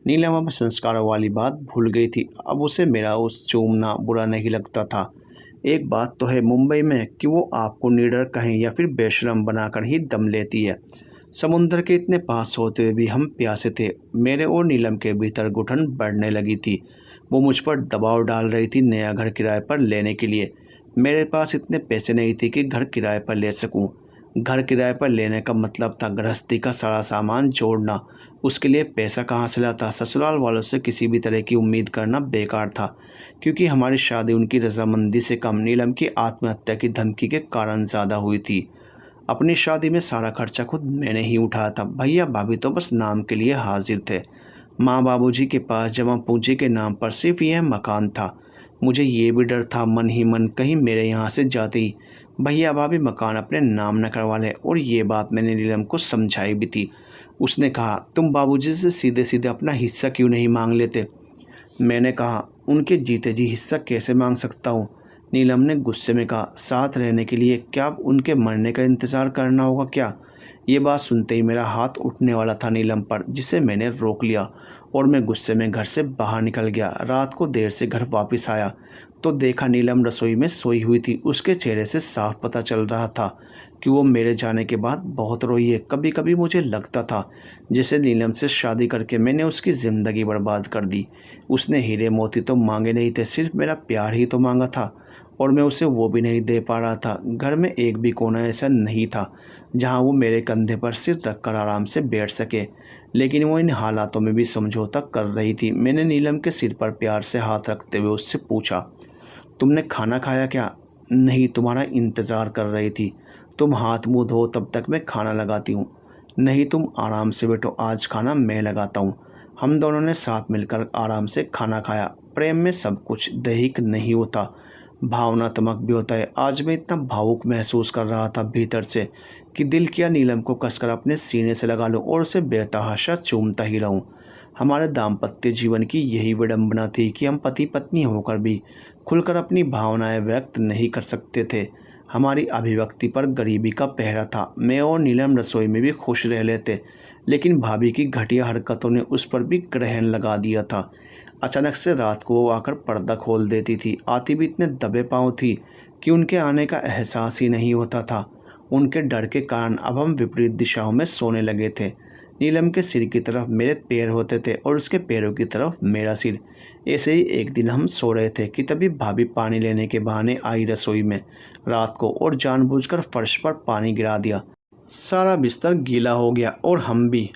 नीलम अब संस्कारों वाली बात भूल गई थी। अब उसे मेरा उस चूमना बुरा नहीं लगता था। एक बात तो है मुंबई में कि वो आपको निडर कहें या फिर बेशरम बनाकर ही दम लेती है। समुद्र के इतने पास होते हुए भी हम प्यासे थे। मेरे और नीलम के भीतर घुटन बढ़ने लगी थी। वो मुझ पर दबाव डाल रही थी नया घर किराए पर लेने के लिए। मेरे पास इतने पैसे नहीं थे कि घर किराए पर ले सकूं। घर किराए पर लेने का मतलब था गृहस्थी का सारा सामान जोड़ना। उसके लिए पैसा कहाँ से लाता। ससुराल वालों से किसी भी तरह की उम्मीद करना बेकार था, क्योंकि हमारी शादी उनकी रजामंदी से कम नीलम की आत्महत्या की धमकी के कारण ज़्यादा हुई थी। अपनी शादी में सारा खर्चा खुद मैंने ही उठाया था। भैया भाभी तो बस नाम के लिए हाजिर थे। माँ बाबूजी के पास जमा पूंजी के नाम पर सिर्फ यह मकान था। मुझे ये भी डर था मन ही मन कहीं मेरे यहाँ से जाते ही भैया भाभी मकान अपने नाम न करवा लें। और ये बात मैंने नीलम को समझाई भी थी। उसने कहा, तुम बाबूजी से सीधे सीधे अपना हिस्सा क्यों नहीं मांग लेते। मैंने कहा, उनके जीते जी हिस्सा कैसे मांग सकता हूँ। नीलम ने गुस्से में कहा, साथ रहने के लिए क्या अब उनके मरने का इंतज़ार करना होगा क्या। ये बात सुनते ही मेरा हाथ उठने वाला था नीलम पर, जिसे मैंने रोक लिया और मैं गुस्से में घर से बाहर निकल गया। रात को देर से घर वापस आया तो देखा नीलम रसोई में सोई हुई थी। उसके चेहरे से साफ पता चल रहा था कि वो मेरे जाने के बाद बहुत रोई है। कभी कभी मुझे लगता था जैसे नीलम से शादी करके मैंने उसकी ज़िंदगी बर्बाद कर दी। उसने हीरे मोती तो मांगे नहीं थे, सिर्फ मेरा प्यार ही तो मांगा था, और मैं उसे वो भी नहीं दे पा रहा था। घर में एक भी कोना ऐसा नहीं था जहाँ वो मेरे कंधे पर सिर रखकर आराम से बैठ सके, लेकिन वो इन हालातों में भी समझौता कर रही थी। मैंने नीलम के सिर पर प्यार से हाथ रखते हुए उससे पूछा, तुमने खाना खाया क्या। नहीं, तुम्हारा इंतज़ार कर रही थी। तुम हाथ मुँह धो, तब तक मैं खाना लगाती हूँ। नहीं, तुम आराम से बैठो, आज खाना मैं लगाता हूँ। हम दोनों ने साथ मिलकर आराम से खाना खाया। प्रेम में सब कुछ दैहिक नहीं होता, भावनात्मक भी होता है। आज मैं इतना भावुक महसूस कर रहा था भीतर से कि दिल किया नीलम को कसकर अपने सीने से लगा लूं और उसे बेतहाशा चूमता ही रहूं। हमारे दाम्पत्य जीवन की यही विडंबना थी कि हम पति पत्नी होकर भी खुलकर अपनी भावनाएं व्यक्त नहीं कर सकते थे। हमारी अभिव्यक्ति पर गरीबी का पहरा था। मैं और नीलम रसोई में भी खुश रह लेते, लेकिन भाभी की घटिया हरकतों ने उस पर भी ग्रहण लगा दिया था। अचानक से रात को वो आकर पर्दा खोल देती थी। आती भी इतने दबे पाँव थी कि उनके आने का एहसास ही नहीं होता था। उनके डर के कारण अब हम विपरीत दिशाओं में सोने लगे थे। नीलम के सिर की तरफ मेरे पैर होते थे और उसके पैरों की तरफ मेरा सिर। ऐसे ही एक दिन हम सो रहे थे कि तभी भाभी पानी लेने के बहाने आई रसोई में रात को और जानबूझकर फर्श पर पानी गिरा दिया। सारा बिस्तर गीला हो गया और हम भी।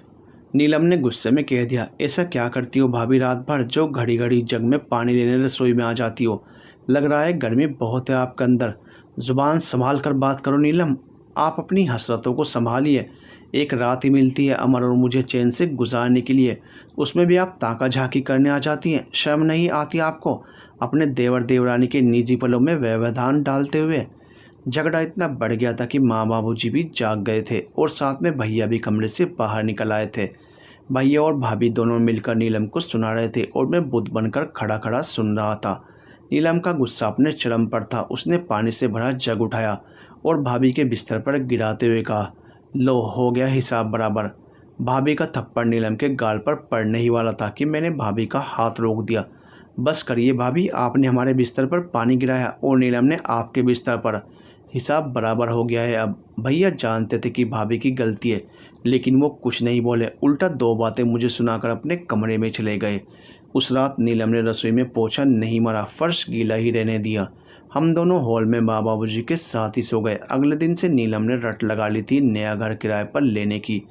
नीलम ने गुस्से में कह दिया, ऐसा क्या करती हो भाभी रात भर, जो घड़ी घड़ी जग में पानी लेने रसोई में आ जाती हो? लग रहा है गर्मी बहुत है आपके अंदर। ज़ुबान संभाल कर बात करो नीलम। आप अपनी हसरतों को संभालिए। एक रात ही मिलती है अमर और मुझे चैन से गुजारने के लिए, उसमें भी आप ताका झाकी करने आ जाती हैं। शर्म नहीं आती आपको अपने देवर देवरानी के निजी पलों में व्यवधान डालते हुए? झगड़ा इतना बढ़ गया था कि माँ बाबूजी भी जाग गए थे और साथ में भैया भी कमरे से बाहर निकल आए थे। भैया और भाभी दोनों मिलकर नीलम को सुना रहे थे और मैं बुत बनकर खड़ा खड़ा सुन रहा था। नीलम का गुस्सा अपने चरम पर था। उसने पानी से भरा जग उठाया और भाभी के बिस्तर पर गिराते हुए कहा, लो हो गया हिसाब बराबर। भाभी का थप्पड़ नीलम के गाल पर पड़ने ही वाला था कि मैंने भाभी का हाथ रोक दिया। बस करिए भाभी, आपने हमारे बिस्तर पर पानी गिराया और नीलम ने आपके बिस्तर पर। हिसाब बराबर हो गया है अब। भैया जानते थे कि भाभी की गलती है, लेकिन वो कुछ नहीं बोले। उल्टा दो बातें मुझे सुनाकर अपने कमरे में चले गए। उस रात नीलम ने रसोई में पोछा नहीं मारा, फर्श गीला ही रहने दिया। हम दोनों हॉल में माँ बाबूजी के साथ ही सो गए। अगले दिन से नीलम ने रट लगा ली थी नया घर किराए पर लेने की।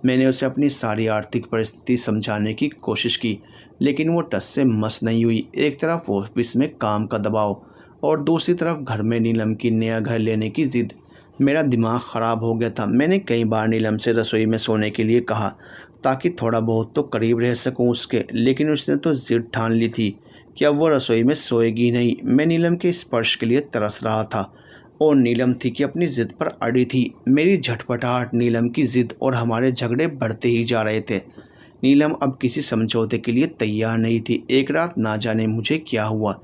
मैंने उसे अपनी सारी आर्थिक परिस्थिति समझाने की कोशिश की, लेकिन वो टस से मस नहीं हुई। एक तरफ ऑफिस में काम का दबाव और दूसरी तरफ घर में नीलम की नया घर लेने की जिद। मेरा दिमाग ख़राब हो गया था। मैंने कई बार नीलम से रसोई में सोने के लिए कहा ताकि थोड़ा बहुत तो करीब रह सकूं उसके, लेकिन उसने तो जिद ठान ली थी कि अब वो रसोई में सोएगी नहीं। मैं नीलम के स्पर्श के लिए तरस रहा था और नीलम थी कि अपनी ज़िद पर अड़ी थी। मेरी झटपटाहट, नीलम की ज़िद और हमारे झगड़े बढ़ते ही जा रहे थे। नीलम अब किसी समझौते के लिए तैयार नहीं थी। एक रात ना जाने मुझे क्या हुआ,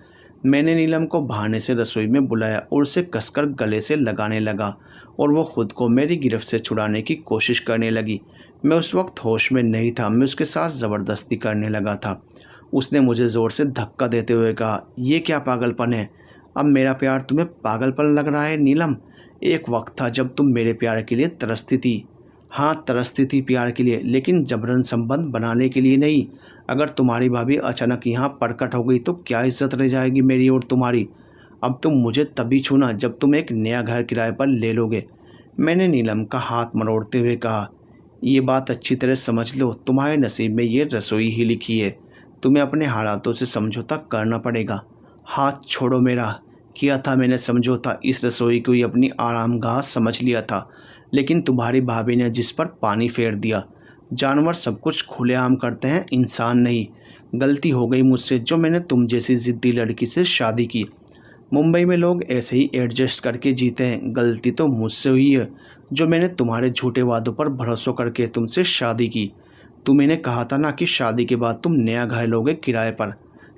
मैंने नीलम को बहाने से रसोई में बुलाया और उसे कसकर गले से लगाने लगा और वो खुद को मेरी गिरफ्त से छुड़ाने की कोशिश करने लगी। मैं उस वक्त होश में नहीं था। मैं उसके साथ ज़बरदस्ती करने लगा था। उसने मुझे ज़ोर से धक्का देते हुए कहा, ये क्या पागलपन है? अब मेरा प्यार तुम्हें पागलपन लग रहा है नीलम? एक वक्त था जब तुम मेरे प्यार के लिए तरसती थी। हाँ, तरसती थी प्यार के लिए, लेकिन जबरन संबंध बनाने के लिए नहीं। अगर तुम्हारी भाभी अचानक यहाँ प्रकट हो गई तो क्या इज्जत रह जाएगी मेरी और तुम्हारी? अब तुम मुझे तभी छूना जब तुम एक नया घर किराए पर ले लोगे। मैंने नीलम का हाथ मरोड़ते हुए कहा, ये बात अच्छी तरह समझ लो, तुम्हारे नसीब में ये रसोई ही लिखी है। तुम्हें अपने हालातों से समझौता करना पड़ेगा। हाथ छोड़ो मेरा। किया था मैंने समझौता, इस रसोई को ही अपनी आरामगाह समझ लिया था, लेकिन तुम्हारी भाभी ने जिस पर पानी फेर दिया। जानवर सब कुछ खुलेआम करते हैं, इंसान नहीं। गलती हो गई मुझसे जो मैंने तुम जैसी ज़िद्दी लड़की से शादी की। मुंबई में लोग ऐसे ही एडजस्ट करके जीते हैं। गलती तो मुझसे हुई है जो मैंने तुम्हारे झूठे वादों पर भरोसा करके तुमसे शादी की। तुम्हें कहा था ना कि शादी के बाद तुम नया घर लोगे किराए पर।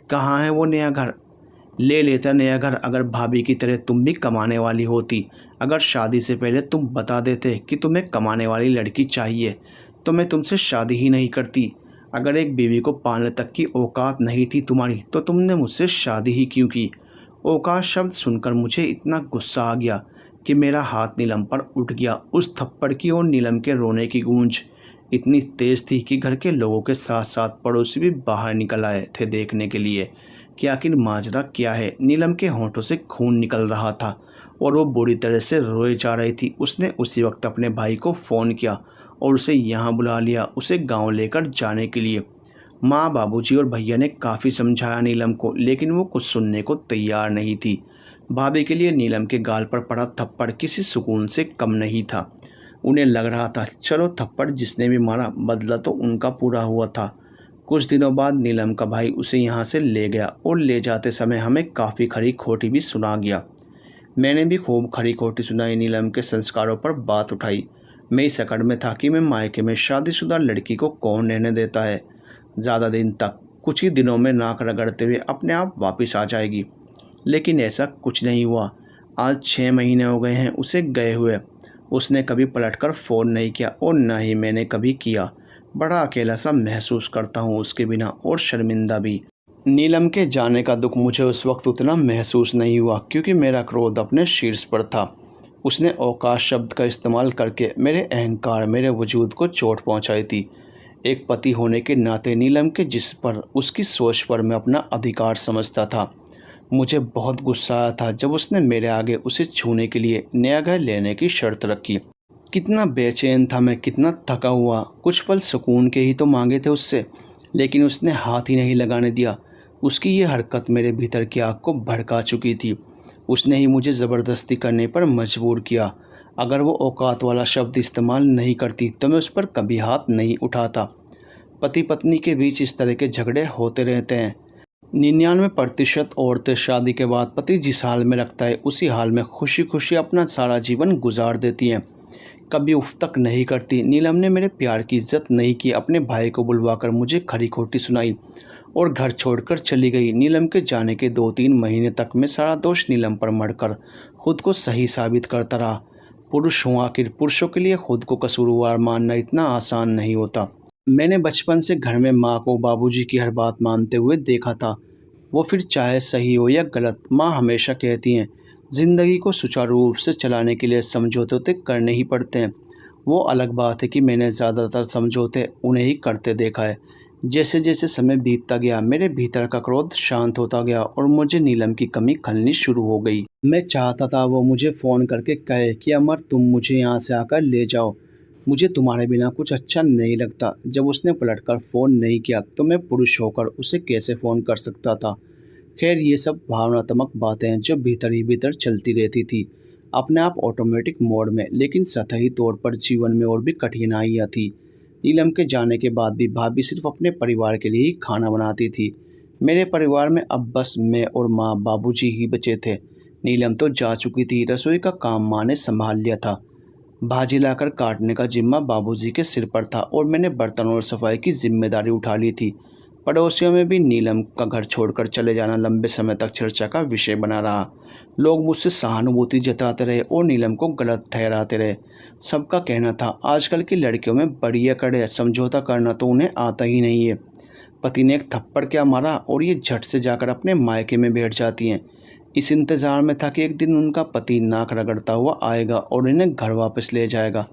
कहाँ है वो नया घर? ले लेता नया घर अगर भाभी की तरह तुम भी कमाने वाली होती। अगर शादी से पहले तुम बता देते कि तुम्हें कमाने वाली लड़की चाहिए तो मैं तुमसे शादी ही नहीं करती। अगर एक बीवी को पालने तक की औकात नहीं थी तुम्हारी तो तुमने मुझसे शादी ही क्यों की? औकात शब्द सुनकर मुझे इतना गुस्सा आ गया कि मेरा हाथ नीलम पर उठ गया। उस थप्पड़ की और नीलम के रोने की गूंज इतनी तेज़ थी कि घर के लोगों के साथ साथ पड़ोसी भी बाहर निकल आए थे देखने के लिए कि आखिर माजरा क्या है। नीलम के होंठों से खून निकल रहा था और वो बुरी तरह से रोए जा रही थी। उसने उसी वक्त अपने भाई को फ़ोन किया और उसे यहाँ बुला लिया, उसे गांव लेकर जाने के लिए। माँ, बाबूजी और भैया ने काफ़ी समझाया नीलम को, लेकिन वो कुछ सुनने को तैयार नहीं थी। भाभी के लिए नीलम के गाल पर पड़ा थप्पड़ किसी सुकून से कम नहीं था। उन्हें लग रहा था चलो थप्पड़ जिसने भी मारा बदला तो उनका पूरा हुआ था। कुछ दिनों बाद नीलम का भाई उसे यहाँ से ले गया और ले जाते समय हमें काफ़ी खरी खोटी भी सुना गया। मैंने भी खूब खरी खोटी सुनाई। नीलम के संस्कारों पर बात उठाई। मैं इस अकड़ में था कि मैं मायके में शादीशुदा लड़की को कौन रहने देता है ज़्यादा दिन तक। कुछ ही दिनों में नाक रगड़ते हुए अपने आप वापस आ जाएगी, लेकिन ऐसा कुछ नहीं हुआ। आज 6 महीने हो गए हैं उसे गए हुए। उसने कभी पलटकर फ़ोन नहीं किया और न ही मैंने कभी किया। बड़ा अकेला सा महसूस करता हूँ उसके बिना और शर्मिंदा भी। नीलम के जाने का दुख मुझे उस वक्त उतना महसूस नहीं हुआ क्योंकि मेरा क्रोध अपने शीर्ष पर था। उसने औकात शब्द का इस्तेमाल करके मेरे अहंकार, मेरे वजूद को चोट पहुंचाई थी। एक पति होने के नाते नीलम के जिस्म पर, उसकी सोच पर मैं अपना अधिकार समझता था। मुझे बहुत गुस्सा आया था जब उसने मेरे आगे उसे छूने के लिए नया घर लेने की शर्त रखी। कितना बेचैन था मैं, कितना थका हुआ। कुछ पल सुकून के ही तो मांगे थे उससे, लेकिन उसने हाथ ही नहीं लगाने दिया। उसकी ये हरकत मेरे भीतर की आग को भड़का चुकी थी। उसने ही मुझे ज़बरदस्ती करने पर मजबूर किया। अगर वो औकात वाला शब्द इस्तेमाल नहीं करती तो मैं उस पर कभी हाथ नहीं उठाता। पति पत्नी के बीच इस तरह के झगड़े होते रहते हैं। 99% औरतें शादी के बाद पति जिस हाल में रखता है उसी हाल में खुशी खुशी अपना सारा जीवन गुजार देती हैं। कभी उफ तक नहीं करती। नीलम ने मेरे प्यार की इज्जत नहीं की, अपने भाई को बुलवाकर मुझे खरी खोटी सुनाई और घर छोड़कर चली गई। नीलम के जाने के 2-3 महीने तक मैं सारा दोष नीलम पर मढ़कर खुद को सही साबित करता रहा। पुरुष हूँ आखिर, पुरुषों के लिए खुद को कसूरवार मानना इतना आसान नहीं होता। मैंने बचपन से घर में माँ को बाबूजी की हर बात मानते हुए देखा था। वो फिर चाहे सही हो या गलत, माँ हमेशा कहती हैं ज़िंदगी को सुचारू रूप से चलाने के लिए समझौते तो करने ही पड़ते हैं। वो अलग बात है कि मैंने ज़्यादातर समझौते उन्हें ही करते देखा है। जैसे जैसे समय बीतता गया मेरे भीतर का क्रोध शांत होता गया और मुझे नीलम की कमी खलनी शुरू हो गई। मैं चाहता था वो मुझे फ़ोन करके कहे कि अमर, तुम मुझे यहाँ से आकर ले जाओ, मुझे तुम्हारे बिना कुछ अच्छा नहीं लगता। जब उसने पलटकर फ़ोन नहीं किया तो मैं पुरुष होकर उसे कैसे फ़ोन कर सकता था। खैर, ये सब भावनात्मक बातें हैं जो भीतर ही भीतर चलती रहती थी, अपने आप ऑटोमेटिक मोड में। लेकिन सतही तौर पर जीवन में और भी कठिनाइयाँ थी। नीलम के जाने के बाद भी भाभी सिर्फ अपने परिवार के लिए ही खाना बनाती थी। मेरे परिवार में अब बस मैं और माँ बाबूजी ही बचे थे। नीलम तो जा चुकी थी। रसोई का काम माँ ने संभाल लिया था। भाजी लाकर काटने का जिम्मा बाबूजी के सिर पर था और मैंने बर्तन और सफाई की जिम्मेदारी उठा ली थी। पड़ोसियों में भी नीलम का घर छोड़कर चले जाना लंबे समय तक चर्चा का विषय बना रहा। लोग मुझसे सहानुभूति जताते रहे और नीलम को गलत ठहराते रहे। सबका कहना था आजकल की लड़कियों में बड़ी अकड़ है, समझौता करना तो उन्हें आता ही नहीं है। पति ने एक थप्पड़ क्या मारा और ये झट से जाकर अपने मायके में बैठ जाती हैं। इस इंतज़ार में था कि एक दिन उनका पति नाक रगड़ता हुआ आएगा और इन्हें घर वापस ले जाएगा।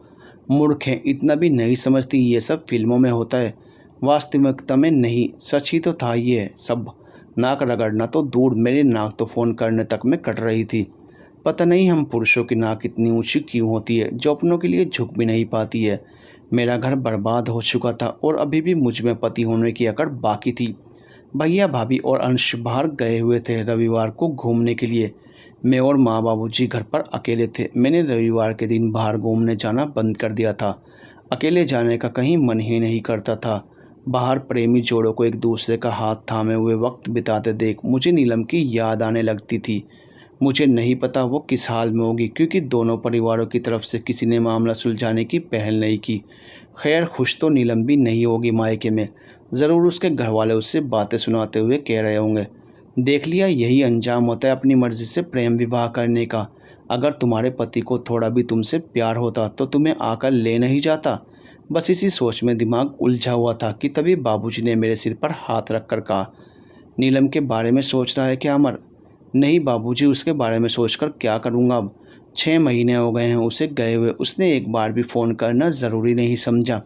मूर्ख हैं, इतना भी नहीं समझती ये सब फिल्मों में होता है, वास्तविकता में नहीं। सच ही तो था ये सब। नाक रगड़ना तो दूर, मेरी नाक तो फ़ोन करने तक में कट रही थी। पता नहीं हम पुरुषों की नाक इतनी ऊंची क्यों होती है जो अपनों के लिए झुक भी नहीं पाती है। मेरा घर बर्बाद हो चुका था और अभी भी मुझ में पति होने की अकड़ बाकी थी। भैया भाभी और अंश बाहर गए हुए थे रविवार को घूमने के लिए। मैं और माँ बाबूजी घर पर अकेले थे। मैंने रविवार के दिन बाहर घूमने जाना बंद कर दिया था। अकेले जाने का कहीं मन ही नहीं करता था। बाहर प्रेमी जोड़ों को एक दूसरे का हाथ थामे हुए वक्त बिताते देख मुझे नीलम की याद आने लगती थी। मुझे नहीं पता वो किस हाल में होगी क्योंकि दोनों परिवारों की तरफ से किसी ने मामला सुलझाने की पहल नहीं की। खैर, खुश तो नीलम भी नहीं होगी मायके में। ज़रूर उसके घर वाले उससे बातें सुनाते हुए कह रहे होंगे, देख लिया, यही अंजाम होता है अपनी मर्ज़ी से प्रेम विवाह करने का। अगर तुम्हारे पति को थोड़ा भी तुमसे प्यार होता तो तुम्हें आकर ले नहीं जाता। बस इसी सोच में दिमाग उलझा हुआ था कि तभी बाबूजी ने मेरे सिर पर हाथ रख कर कहा, नीलम के बारे में सोच रहा है क्या अमर? नहीं बाबूजी, उसके बारे में सोचकर क्या करूँगा अब। 6 महीने हो गए हैं उसे गए हुए। उसने एक बार भी फ़ोन करना ज़रूरी नहीं समझा।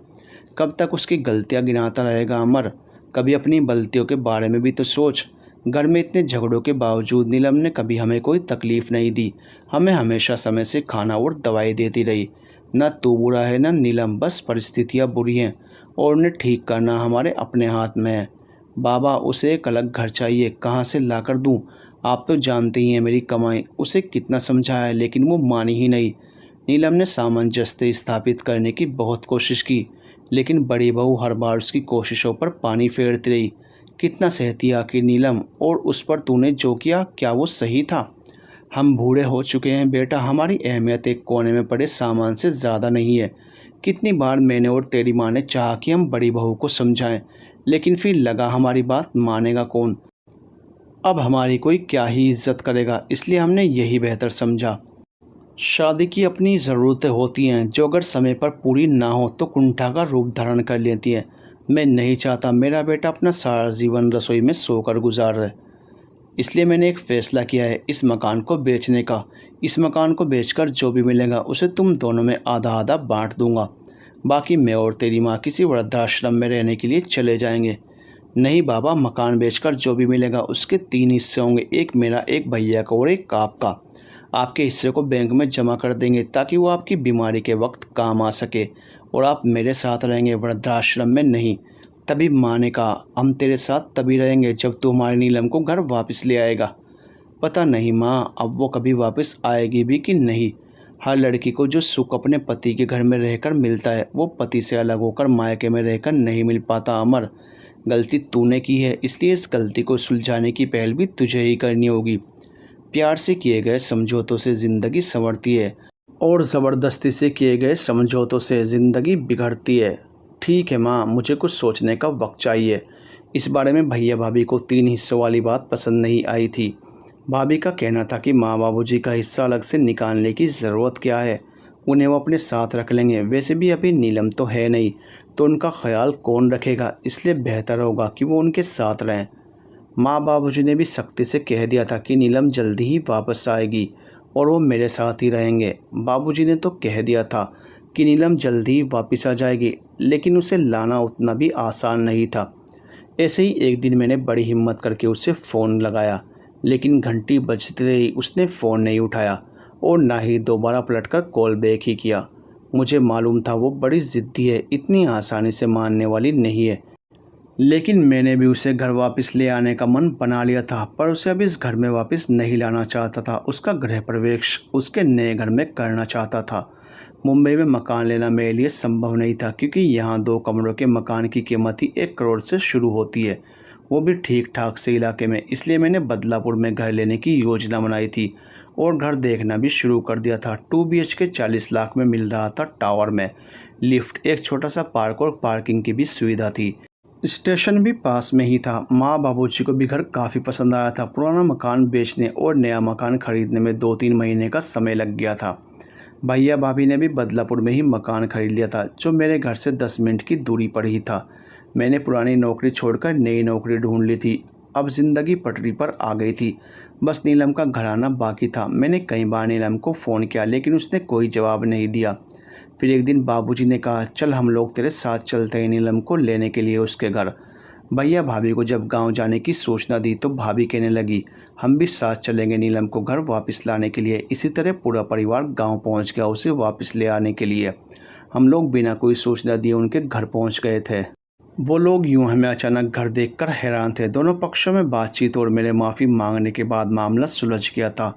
कब तक उसकी गलतियाँ गिनाता रहेगा अमर? कभी अपनी गलतियों के बारे में भी तो सोच। घर में इतने झगड़ों के बावजूद नीलम ने कभी हमें कोई तकलीफ़ नहीं दी। हमें हमेशा समय से खाना और दवाई देती रही। न तू बुरा है न नीलम, बस परिस्थितियाँ बुरी हैं और उन्हें ठीक करना हमारे अपने हाथ में है। बाबा, उसे एक अलग घर चाहिए, कहाँ से ला कर दूँ? आप तो जानते ही हैं मेरी कमाई। उसे कितना समझाया लेकिन वो मानी ही नहीं। नीलम ने सामंजस्य स्थापित करने की बहुत कोशिश की, लेकिन बड़ी बहू हर बार उसकी कोशिशों पर पानी फेरती रही। कितना सहती आखिर नीलम, और उस पर तूने जो किया क्या वो सही था? हम बूढ़े हो चुके हैं बेटा, हमारी अहमियत एक कोने में पड़े सामान से ज़्यादा नहीं है। कितनी बार मैंने और तेरी माँ ने चाहा कि हम बड़ी बहू को समझाएं, लेकिन फिर लगा हमारी बात मानेगा कौन? अब हमारी कोई क्या ही इज्जत करेगा, इसलिए हमने यही बेहतर समझा। शादी की अपनी ज़रूरतें होती हैं जो अगर समय पर पूरी ना हो तो कुंठा का रूप धारण कर लेती हैं। मैं नहीं चाहता मेरा बेटा अपना सारा जीवन रसोई में सोकर गुजारे। इसलिए मैंने एक फ़ैसला किया है इस मकान को बेचने का। इस मकान को बेचकर जो भी मिलेगा उसे तुम दोनों में आधा आधा बांट दूंगा। बाकी मैं और तेरी माँ किसी वृद्धाश्रम में रहने के लिए चले जाएंगे। नहीं बाबा, मकान बेचकर जो भी मिलेगा उसके 3 हिस्से होंगे, एक मेरा, एक भैया का और एक आपका। आपके हिस्से को बैंक में जमा कर देंगे ताकि वो आपकी बीमारी के वक्त काम आ सके, और आप मेरे साथ रहेंगे, वृद्धाश्रम में नहीं। तभी माँ ने कहा, हम तेरे साथ तभी रहेंगे जब तू हमारी नीलम को घर वापस ले आएगा। पता नहीं माँ, अब वो कभी वापस आएगी भी कि नहीं। हर लड़की को जो सुख अपने पति के घर में रहकर मिलता है वो पति से अलग होकर मायके में रहकर नहीं मिल पाता। अमर, गलती तूने की है, इसलिए इस गलती को सुलझाने की पहल भी तुझे ही करनी होगी। प्यार से किए गए समझौतों से ज़िंदगी संवरती है और ज़बरदस्ती से किए गए समझौतों से ज़िंदगी बिगड़ती है। ठीक है माँ, मुझे कुछ सोचने का वक्त चाहिए। इस बारे में भैया भाभी को 3 हिस्सों वाली बात पसंद नहीं आई थी। भाभी का कहना था कि माँ बाबूजी का हिस्सा अलग से निकालने की ज़रूरत क्या है, उन्हें वो अपने साथ रख लेंगे। वैसे भी अभी नीलम तो है नहीं, तो उनका ख्याल कौन रखेगा, इसलिए बेहतर होगा कि वो उनके साथ रहें। माँ बाबूजी ने भी सख्ती से कह दिया था कि नीलम जल्दी ही वापस आएगी और वो मेरे साथ ही रहेंगे। बाबूजी ने तो कह दिया था कि नीलम जल्दी ही वापस आ जाएगी, लेकिन उसे लाना उतना भी आसान नहीं था। ऐसे ही एक दिन मैंने बड़ी हिम्मत करके उसे फ़ोन लगाया, लेकिन घंटी बजते ही उसने फ़ोन नहीं उठाया और ना ही दोबारा पलटकर कॉल बैक ही किया। मुझे मालूम था वो बड़ी ज़िद्दी है, इतनी आसानी से मानने वाली नहीं है। लेकिन मैंने भी उसे घर वापस ले आने का मन बना लिया था, पर उसे अब इस घर में वापस नहीं लाना चाहता था। उसका गृह प्रवेश उसके नए घर में करना चाहता था। मुंबई में मकान लेना मेरे लिए संभव नहीं था, क्योंकि यहाँ 2 कमरों के मकान की कीमत ही 1 करोड़ से शुरू होती है, वो भी ठीक ठाक से इलाके में। इसलिए मैंने बदलापुर में घर लेने की योजना बनाई थी और घर देखना भी शुरू कर दिया था। 2 BHK 40 लाख में मिल रहा था, टावर में लिफ्ट, एक छोटा सा पार्क और पार्किंग की भी सुविधा थी। स्टेशन भी पास में ही था। माँ बाबूजी को भी घर काफ़ी पसंद आया था। पुराना मकान बेचने और नया मकान खरीदने में 2-3 महीने का समय लग गया था। भैया भाभी ने भी बदलापुर में ही मकान खरीद लिया था, जो मेरे घर से 10 मिनट की दूरी पर ही था। मैंने पुरानी नौकरी छोड़कर नई नौकरी ढूंढ ली थी। अब ज़िंदगी पटरी पर आ गई थी, बस नीलम का घर आना बाकी था। मैंने कई बार नीलम को फ़ोन किया, लेकिन उसने कोई जवाब नहीं दिया। फिर एक दिन बाबूजी ने कहा, चल हम लोग तेरे साथ चलते हैं नीलम को लेने के लिए उसके घर। भैया भाभी को जब गांव जाने की सूचना दी तो भाभी कहने लगी, हम भी साथ चलेंगे नीलम को घर वापस लाने के लिए। इसी तरह पूरा परिवार गांव पहुंच गया उसे वापस ले आने के लिए। हम लोग बिना कोई सूचना दिए उनके घर पहुंच गए थे। वो लोग यूं हमें अचानक घर देखकर हैरान थे। दोनों पक्षों में बातचीत और मेरे माफ़ी मांगने के बाद मामला सुलझ गया था।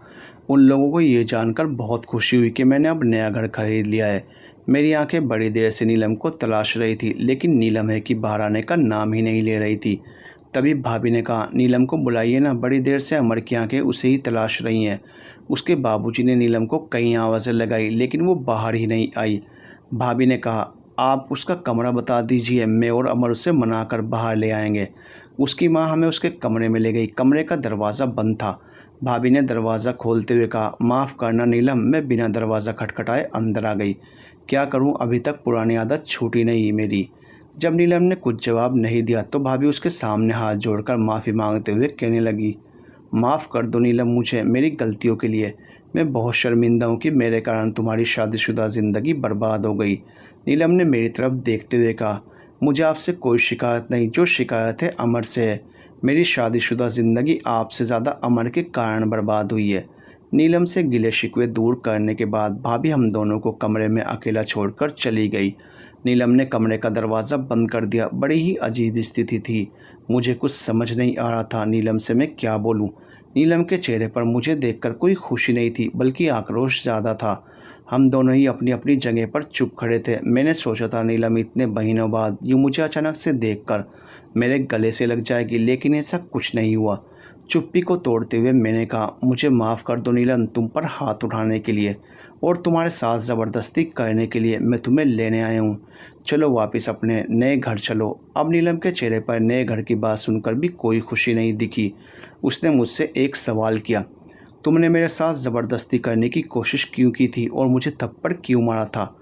उन लोगों को ये जानकर बहुत खुशी हुई कि मैंने अब नया घर खरीद लिया है। मेरी आंखें बड़ी देर से नीलम को तलाश रही थी, लेकिन नीलम है कि बाहर आने का नाम ही नहीं ले रही थी। तभी भाभी ने कहा, नीलम को बुलाइए ना, बड़ी देर से अमर की आंखें उसे ही तलाश रही हैं। उसके बाबूजी ने नीलम को कई आवाज़ें लगाई, लेकिन वो बाहर ही नहीं आई। भाभी ने कहा, आप उसका कमरा बता दीजिए, मैं और अमर उसे मनाकर बाहर ले आएंगे। उसकी माँ हमें उसके कमरे में ले गई। कमरे का दरवाज़ा बंद था। भाभी ने दरवाज़ा खोलते हुए कहा, माफ़ करना नीलम, मैं बिना दरवाज़ा खटखटाए अंदर आ गई। क्या करूं, अभी तक पुरानी आदत छूटी नहीं मेरी। जब नीलम ने कुछ जवाब नहीं दिया तो भाभी उसके सामने हाथ जोड़कर माफ़ी मांगते हुए कहने लगी, माफ़ कर दो नीलम मुझे, मेरी गलतियों के लिए। मैं बहुत शर्मिंदा हूँ कि मेरे कारण तुम्हारी शादीशुदा ज़िंदगी बर्बाद हो गई। नीलम ने मेरी तरफ देखते हुए कहा, मुझे आपसे कोई शिकायत नहीं, जो शिकायत है अमर से है। मेरी शादीशुदा ज़िंदगी आपसे ज़्यादा अमर के कारण बर्बाद हुई है। नीलम से गिले शिकवे दूर करने के बाद भाभी हम दोनों को कमरे में अकेला छोड़कर चली गई। नीलम ने कमरे का दरवाज़ा बंद कर दिया। बड़ी ही अजीब स्थिति थी। मुझे कुछ समझ नहीं आ रहा था नीलम से मैं क्या बोलूं। नीलम के चेहरे पर मुझे देखकर कोई खुशी नहीं थी, बल्कि आक्रोश ज़्यादा था। हम दोनों ही अपनी अपनी जगह पर चुप खड़े थे। मैंने सोचा था नीलम इतने महीनों बाद यूँ मुझे अचानक से देखकर मेरे गले से लग जाएगी, लेकिन ऐसा कुछ नहीं हुआ। चुप्पी को तोड़ते हुए मैंने कहा, मुझे माफ़ कर दो नीलम, तुम पर हाथ उठाने के लिए और तुम्हारे साथ ज़बरदस्ती करने के लिए मैं तुम्हें लेने आया हूँ। चलो वापस अपने नए घर चलो। अब नीलम के चेहरे पर नए घर की बात सुनकर भी कोई खुशी नहीं दिखी। उसने मुझसे एक सवाल किया, तुमने मेरे साथ ज़बरदस्ती करने की कोशिश क्यों की थी और मुझे थप्पड़ क्यों मारा था?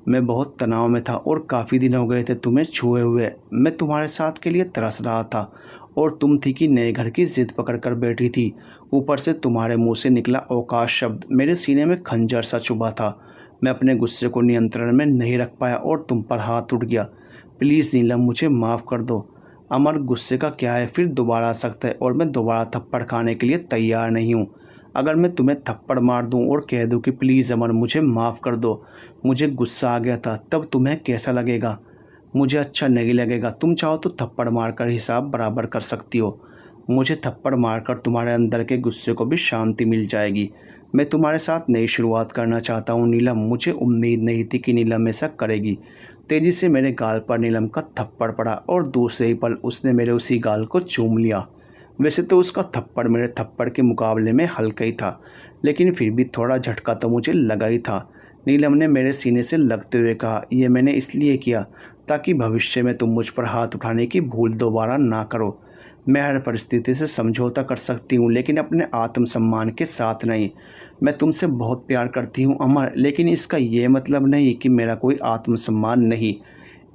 मैं बहुत तनाव में था और काफ़ी दिन हो गए थे तुम्हें छुए हुए। मैं तुम्हारे साथ के लिए तरस रहा था और तुम थी कि नए घर की जिद पकड़ कर बैठी थी। ऊपर से तुम्हारे मुंह से निकला अवकाश शब्द मेरे सीने में खंजर सा चुभा था। मैं अपने गुस्से को नियंत्रण में नहीं रख पाया और तुम पर हाथ उठ गया। प्लीज़ नीलम, मुझे माफ़ कर दो। अमर, गुस्से का क्या है, फिर दोबारा आ सकता है और मैं दोबारा थप्पड़ खाने के लिए तैयार नहीं हूँ। अगर मैं तुम्हें थप्पड़ मार दूँ और कह दूँ कि प्लीज़ अमर मुझे माफ़ कर दो, मुझे गुस्सा आ गया था, तब तुम्हें कैसा लगेगा? मुझे अच्छा नहीं लगेगा। तुम चाहो तो थप्पड़ मारकर हिसाब बराबर कर सकती हो। मुझे थप्पड़ मारकर तुम्हारे अंदर के गुस्से को भी शांति मिल जाएगी। मैं तुम्हारे साथ नई शुरुआत करना चाहता हूँ नीलम। मुझे उम्मीद नहीं थी कि नीलम ऐसा करेगी। तेज़ी से मेरे गाल पर नीलम का थप्पड़ पड़ा और दूसरे ही पल उसने मेरे उसी गाल को चूम लिया। वैसे तो उसका थप्पड़ मेरे थप्पड़ के मुकाबले में हल्का ही था, लेकिन फिर भी थोड़ा झटका तो मुझे लगा ही था। नीलम ने मेरे सीने से लगते हुए कहा, यह मैंने इसलिए किया ताकि भविष्य में तुम मुझ पर हाथ उठाने की भूल दोबारा ना करो। मैं हर परिस्थिति से समझौता कर सकती हूँ, लेकिन अपने आत्मसम्मान के साथ नहीं। मैं तुमसे बहुत प्यार करती हूँ अमर, लेकिन इसका ये मतलब नहीं कि मेरा कोई आत्मसम्मान नहीं।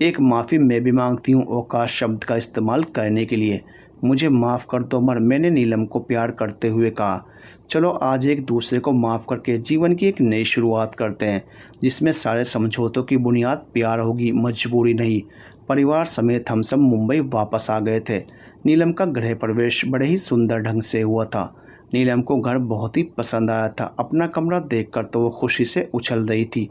एक माफ़ी मैं भी मांगती हूँ अवकाश शब्द का इस्तेमाल करने के लिए। मुझे माफ़ कर दो अमर, मैंने नीलम को प्यार करते हुए कहा। चलो आज एक दूसरे को माफ़ करके जीवन की एक नई शुरुआत करते हैं, जिसमें सारे समझौतों की बुनियाद प्यार होगी, मजबूरी नहीं। परिवार समेत हम सब मुंबई वापस आ गए थे। नीलम का गृह प्रवेश बड़े ही सुंदर ढंग से हुआ था। नीलम को घर बहुत ही पसंद आया था। अपना कमरा देखकर तो वो खुशी से उछल रही थी।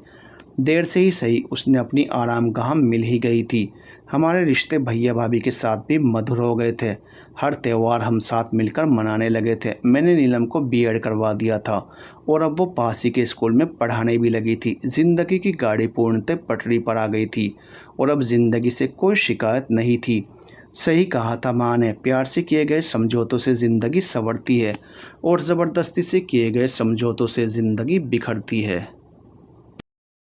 देर से ही सही, उसने अपनी आरामगाह मिल ही गई थी। हमारे रिश्ते भैया भाभी के साथ भी मधुर हो गए थे। हर त्यौहार हम साथ मिलकर मनाने लगे थे। मैंने नीलम को बीएड करवा दिया था और अब वो पास ही के स्कूल में पढ़ाने भी लगी थी। ज़िंदगी की गाड़ी पूर्णतः पटरी पर आ गई थी और अब ज़िंदगी से कोई शिकायत नहीं थी। सही कहा था माँ ने, प्यार से किए गए समझौतों से ज़िंदगी संवरती है और ज़बरदस्ती से किए गए समझौतों से ज़िंदगी बिखरती है।